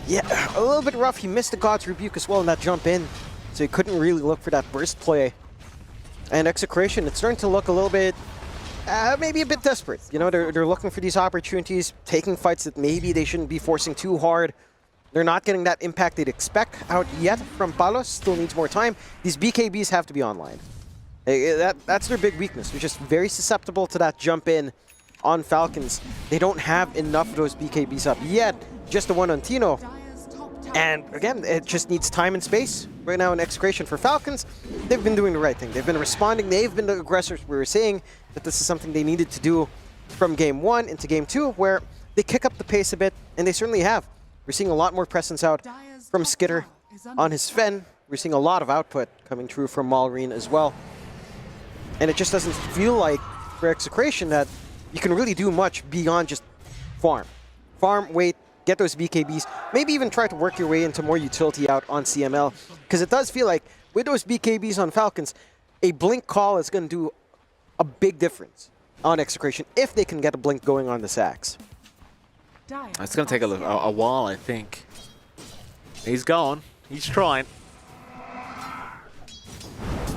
Yeah, a little bit rough. He missed the God's Rebuke as well in that jump in, so he couldn't really look for that burst play. And Execration, it's starting to look a little bit, maybe a bit desperate. You know, they're looking for these opportunities, taking fights that maybe they shouldn't be forcing too hard. They're not getting that impact they'd expect out yet from Palos. Still needs more time. These BKBs have to be online. That's their big weakness. They're just very susceptible to that jump in on Falcons. They don't have enough of those BKBs up yet. Just the one on Tino. And again, it just needs time and space. Right now in Execration for Falcons, they've been doing the right thing. They've been responding. They've been the aggressors. We were saying that this is something they needed to do from Game 1 into Game 2, where they kick up the pace a bit, and they certainly have. We're seeing a lot more presence out from Skitter on his Fen. We're seeing a lot of output coming through from Malrine as well. And it just doesn't feel like, for Execration, that you can really do much beyond just farm. Farm, wait, get those BKBs, maybe even try to work your way into more utility out on CML. Because it does feel like, with those BKBs on Falcons, a blink call is going to do a big difference on Execration if they can get a blink going on the sacks. It's going to take a while, I think. He's going. He's trying. At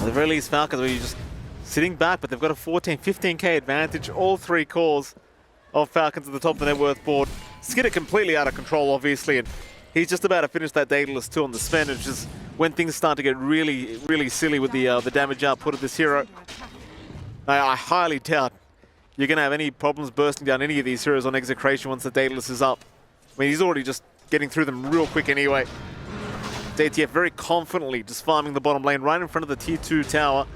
the very least, Falcons are just sitting back, but they've got a 15k advantage. All 3 cores of Falcons at the top of the net worth board. Skitter completely out of control, obviously, and he's just about to finish that Daedalus 2 on the Sven, which is when things start to get really, really silly with the damage output of this hero. I highly doubt you're going to have any problems bursting down any of these heroes on Execration once the Daedalus is up. I mean, he's already just getting through them real quick anyway. ATF very confidently just farming the bottom lane right in front of the tier 2 tower.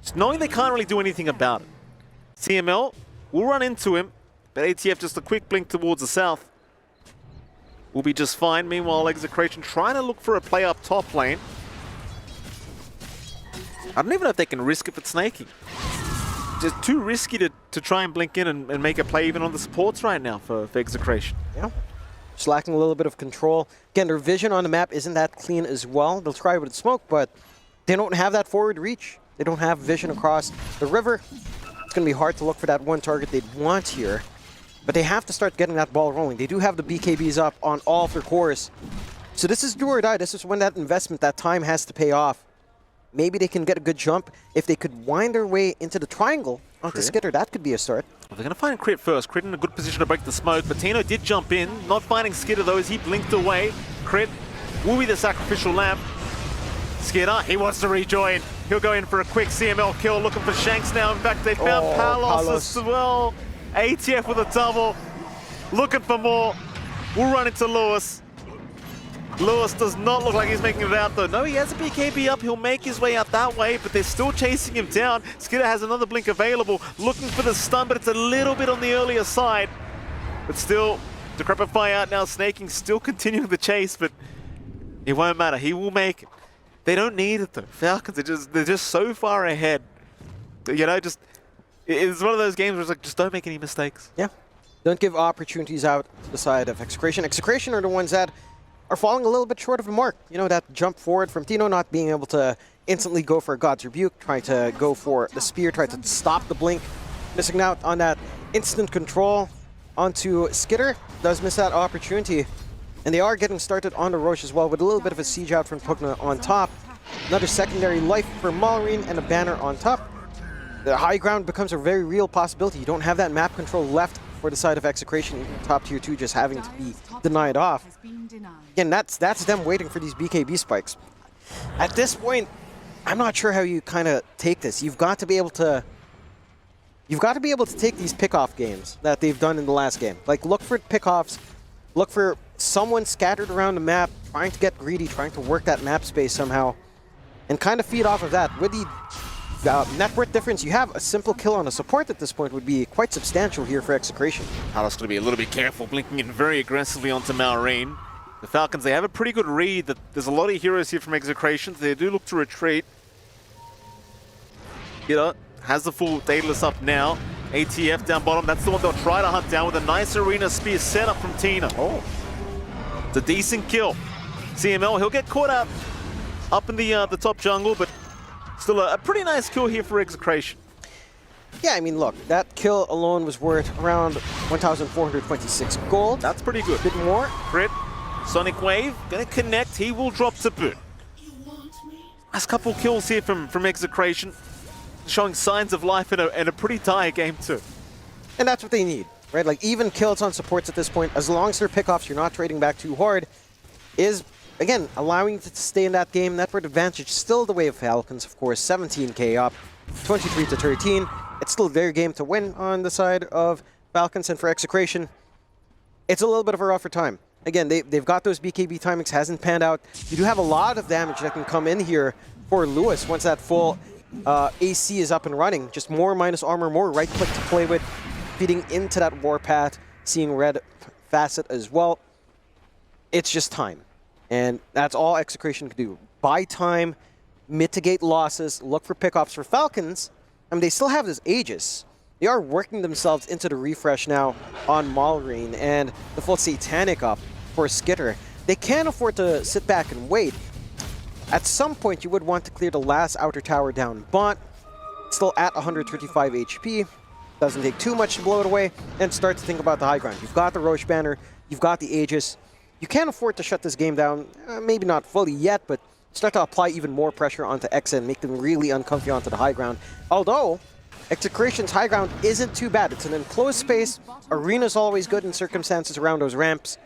Just knowing they can't really do anything about it. CML will run into him, but ATF just a quick blink towards the south will be just fine. Meanwhile, Execration trying to look for a play up top lane. I don't even know if they can risk it for snaking. just too risky to try and blink in and make a play even on the supports right now for Execration. Yeah. Just lacking a little bit of control. Again, their vision on the map isn't that clean as well. They'll try with smoke, but they don't have that forward reach. They don't have vision across the river. It's going to be hard to look for that one target they'd want here. But they have to start getting that ball rolling. They do have the BKBs up on all of their cores. So this is do or die. This is when that investment, that time has to pay off. Maybe they can get a good jump. If they could wind their way into the triangle onto Skitter, that could be a start. Well, they're going to find Crit first. Crit in a good position to break the smoke, but Tino did jump in. Not finding Skitter though as he blinked away. Crit will be the sacrificial lamb. Skitter, he wants to rejoin. He'll go in for a quick CML kill, looking for Shanks now. In fact, they found Palos as well. ATF with a double. Looking for more. We'll run into Lewis. Lewis does not look like he's making it out though. No, he has a BKB up. He'll make his way out that way, but they're still chasing him down. Skitter has another blink available, looking for the stun, but it's a little bit on the earlier side. But still, Decrepify out now. Snaking still continuing the chase, but it won't matter. He will make it. They don't need it though. Falcons, they're just so far ahead. You know, just it's one of those games where it's like, just don't make any mistakes. Yeah. Don't give opportunities out to the side of Execration. Execration are the ones that are falling a little bit short of the mark. You know, that jump forward from Tino, not being able to instantly go for a God's Rebuke, trying to go for the Spear, try to stop the blink. Missing out on that instant control onto Skitter. Does miss that opportunity. And they are getting started on the Roche as well with a little bit of a siege out from Pugna on top. Another secondary life for Malrine and a banner on top. The high ground becomes a very real possibility. You don't have that map control left for the side of Execration, even top tier 2 just having to be denied off. Again, that's them waiting for these BKB spikes. At this point, I'm not sure how you kind of take this. You've got to be able to take these pickoff games that they've done in the last game. Like, look for pickoffs, look for someone scattered around the map, trying to get greedy, trying to work that map space somehow, and kind of feed off of that. With the net worth difference, you have a simple kill on a support at this point would be quite substantial here for Execration. Palos going to be a little bit careful, blinking in very aggressively onto Malrine. The Falcons, they have a pretty good read that there's a lot of heroes here from Execration. They do look to retreat. Skitter has the full Daedalus up now. ATF down bottom, that's the one they'll try to hunt down with a nice arena spear set up from Tina. Oh, it's a decent kill. CML, he'll get caught out up in the top jungle, but still a pretty nice kill here for Execration. Yeah, I mean, look, that kill alone was worth around 1,426 gold. That's pretty good. A bit more. Crit, Sonic Wave, gonna connect, he will drop to boot. Last couple kills here from Execration, showing signs of life in a pretty dire game too. And that's what they need, right? Like, even kills on supports at this point, as long as they're pickoffs, you're not trading back too hard, is, again, allowing you to stay in that game. Network advantage still the way of Falcons, of course. 17k up, 23 to 13. It's still their game to win on the side of Falcons, and for Execration, it's a little bit of a rougher time. Again, they've got those BKB timings, hasn't panned out. You do have a lot of damage that can come in here for Lewis once that full AC is up and running. Just more minus armor, more right click to play with, feeding into that warpath, seeing red facet as well. It's just time. And that's all Execration can do. Buy time, mitigate losses, look for pickoffs for Falcons. I mean, they still have this Aegis. They are working themselves into the refresh now on Malrine and the full Satanic up for Skitter. They can't afford to sit back and wait. At some point, you would want to clear the last outer tower down, but still at 135 HP. Doesn't take too much to blow it away, and start to think about the high ground. You've got the Roche banner, you've got the Aegis. You can't afford to shut this game down, maybe not fully yet, but start to apply even more pressure onto Exa and make them really uncomfy onto the high ground. Although, Execration's high ground isn't too bad. It's an enclosed space. Arena's always good in circumstances around those ramps.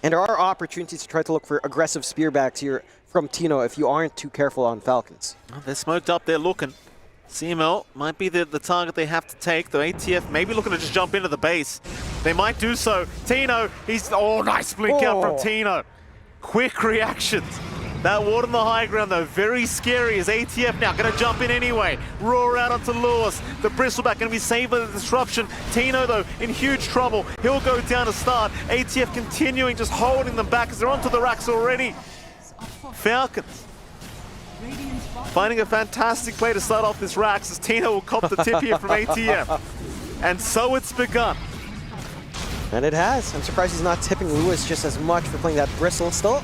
And there are opportunities to try to look for aggressive spearbacks here from Tino if you aren't too careful on Falcons. Well, they're smoked up, they're looking. CML might be the target they have to take, though ATF maybe looking to just jump into the base. They might do so. Tino, oh, nice blink out from Tino. Quick reactions. That ward on the high ground, though, very scary as ATF now going to jump in anyway. Roar out onto Lewis. The Bristleback going to be saved by the disruption. Tino, though, in huge trouble. He'll go down to start. ATF continuing, just holding them back as they're onto the racks already. Falcons Finding a fantastic play to start off this Rax as Tino will cop the tip here from ATF. And so it's begun. And it has. I'm surprised he's not tipping Lewis just as much for playing that Bristle still.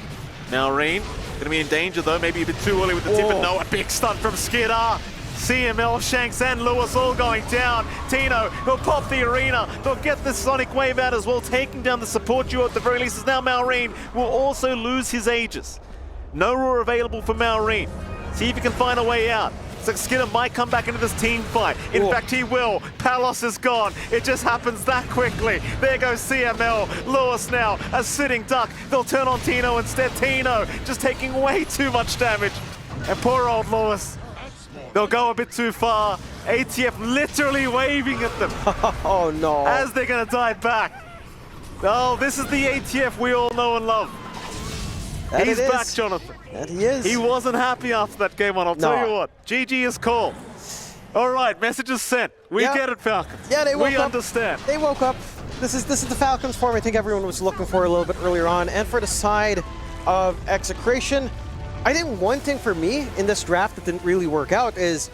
Now Rain, gonna be in danger though, maybe a bit too early with the tip, and no, a big stun from Skidar. CML, Shanks and Lewis all going down. Tino will pop the arena. They'll get the Sonic Wave out as well, taking down the support duo at the very least, as now Maureen will also lose his Aegis. No Roar available for Maureen. See if he can find a way out. It's like Skinner might come back into this team fight. In fact, he will. Palos is gone. It just happens that quickly. There goes CML. Lewis now, a sitting duck. They'll turn on Tino instead. Tino just taking way too much damage. And poor old Lewis. They'll go a bit too far. ATF literally waving at them. Oh no. As they're gonna die back. Oh, this is the ATF we all know and love. And He's back, Jonathan. And he is. He wasn't happy after that game one, I'll tell you what. GG is called. All right, messages sent. We get it, Falcons. Yeah, they woke up. We understand. They woke up. This is the Falcons form I think everyone was looking for a little bit earlier on. And for the side of Execration, I think one thing for me in this draft that didn't really work out is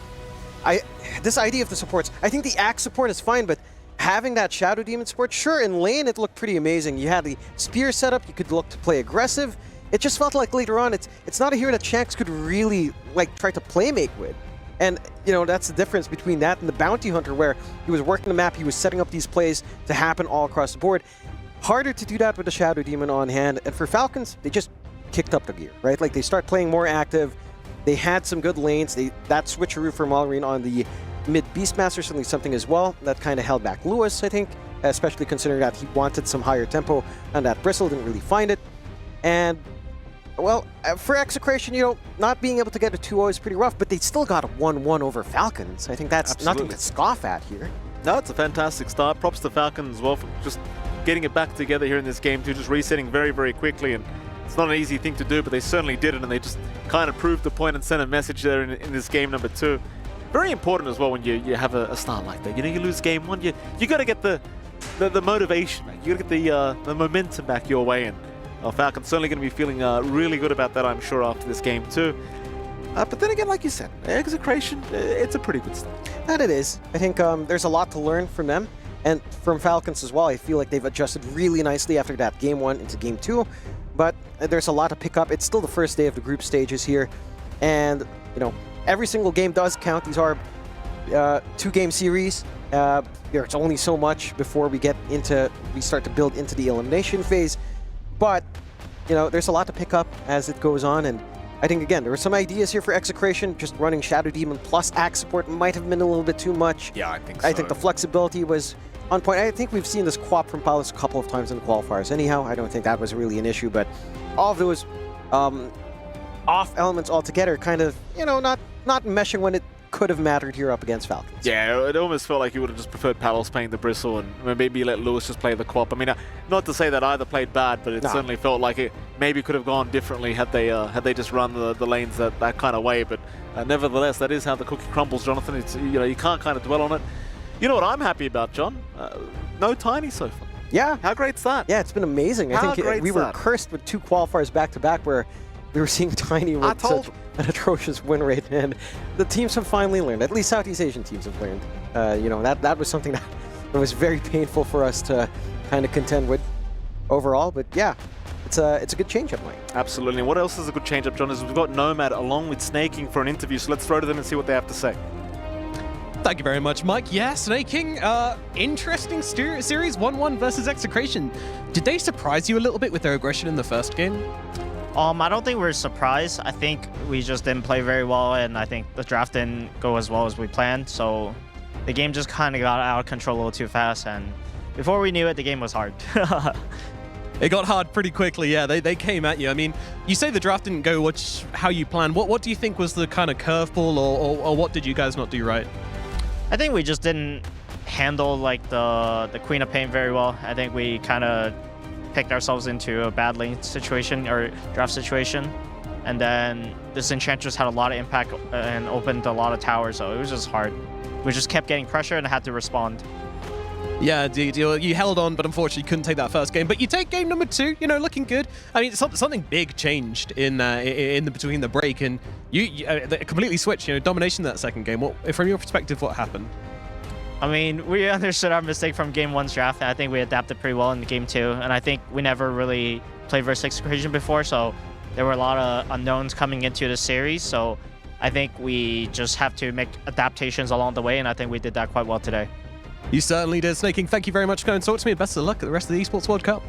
this idea of the supports. I think the Axe support is fine, but having that Shadow Demon support, sure, in lane it looked pretty amazing. You had the spear setup, you could look to play aggressive. It just felt like later on, it's not a hero that Shanks could really like try to playmate with. And, you know, that's the difference between that and the Bounty Hunter, where he was working the map, he was setting up these plays to happen all across the board. Harder to do that with the Shadow Demon on hand. And for Falcons, they just kicked up the gear, right? Like, they start playing more active. They had some good lanes. That switcheroo from Malrine on the mid Beastmaster, certainly something as well. That kind of held back Lewis, I think, especially considering that he wanted some higher tempo on that Bristle, didn't really find it. And well, for Execration, you know, not being able to get a 2-0 is pretty rough, but they still got a 1-1 over Falcons. I think that's nothing to scoff at here. No, it's a fantastic start. Props to Falcons as well for just getting it back together here in this game too, just resetting very, very quickly. And it's not an easy thing to do, but they certainly did it, and they just kind of proved the point and sent a message there in this game number 2. Very important as well when you have a start like that. You know, you lose game 1, you got to get the motivation back. You got to get the momentum back your way, and Falcons certainly going to be feeling really good about that, I'm sure, after this game too. But then again, like you said, Execration, it's a pretty good start. And it is. I think there's a lot to learn from them, and from Falcons as well. I feel like they've adjusted really nicely after that game 1 into game 2, but there's a lot to pick up. It's still the first day of the group stages here, and you know, every single game does count. These are 2-game series. There's only so much before we start to build into the elimination phase. But, you know, there's a lot to pick up as it goes on, and I think, again, there were some ideas here for Execration. Just running Shadow Demon plus Axe support might have been a little bit too much. Yeah, I think so. I think the flexibility was on point. I think we've seen this quap from Palos a couple of times in the qualifiers. Anyhow, I don't think that was really an issue, but all of those off elements altogether kind of, you know, not meshing when it could have mattered here up against Falcons. Yeah, it almost felt like you would have just preferred Palos playing the Bristle and maybe let Lewis just play the Quap. I mean, not to say that either played bad, but it certainly felt like it maybe could have gone differently had they just run the lanes that kind of way. But nevertheless, that is how the cookie crumbles, Jonathan. It's, you know, you can't kind of dwell on it. You know what I'm happy about, John? No Tiny so far. Yeah. How great's that? Yeah, it's been amazing. I think we were cursed with 2 qualifiers back-to-back where we were seeing Tiny with such an atrocious win rate, and the teams have finally learned. At least Southeast Asian teams have learned. You know, that was something that was very painful for us to kind of contend with overall. But yeah, it's a good change-up, Mike. Absolutely. And what else is a good change-up, John, is we've got Nomad along with Snaking for an interview. So let's throw to them and see what they have to say. Thank you very much, Mike. Yeah, Snaking, interesting series, 1-1 versus Execration. Did they surprise you a little bit with their aggression in the first game? I don't think we're surprised. I think we just didn't play very well, and I think the draft didn't go as well as we planned. So the game just kind of got out of control a little too fast, and before we knew it, the game was hard. It got hard pretty quickly, yeah. They came at you. I mean, you say the draft didn't go how you planned. What do you think was the kind of curveball, or what did you guys not do right? I think we just didn't handle like the Queen of Pain very well. I think we kind of picked ourselves into a bad lane situation or draft situation, and then this Enchantress had a lot of impact and opened a lot of towers, so it was just hard. We just kept getting pressure and had to respond. Yeah, you held on, but unfortunately couldn't take that first game. But you take game number 2, you know, looking good. I mean, something big changed in between the break, and you completely switched. You know, domination that second game. From your perspective, what happened? I mean, we understood our mistake from game 1's draft, and I think we adapted pretty well in game 2. And I think we never really played versus Execration before, so there were a lot of unknowns coming into the series. So I think we just have to make adaptations along the way, and I think we did that quite well today. You certainly did, Snaking. Thank you very much for coming and talk to me. Best of luck at the rest of the Esports World Cup.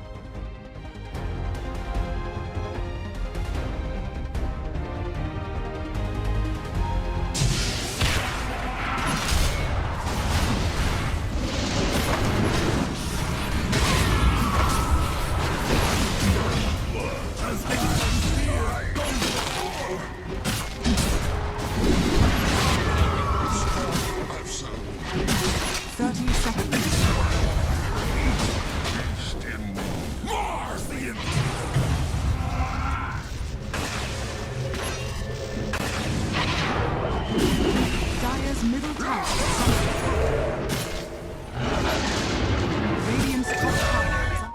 Middle tower is under Radiant's top tower is up.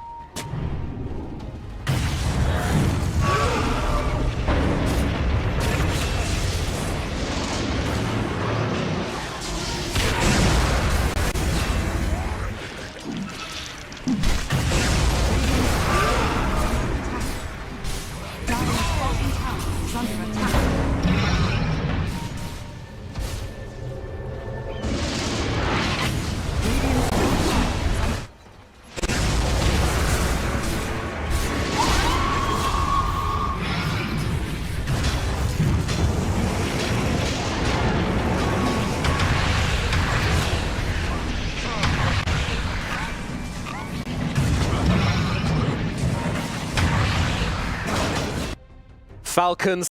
Dire's bottom tower is under attack. Falcons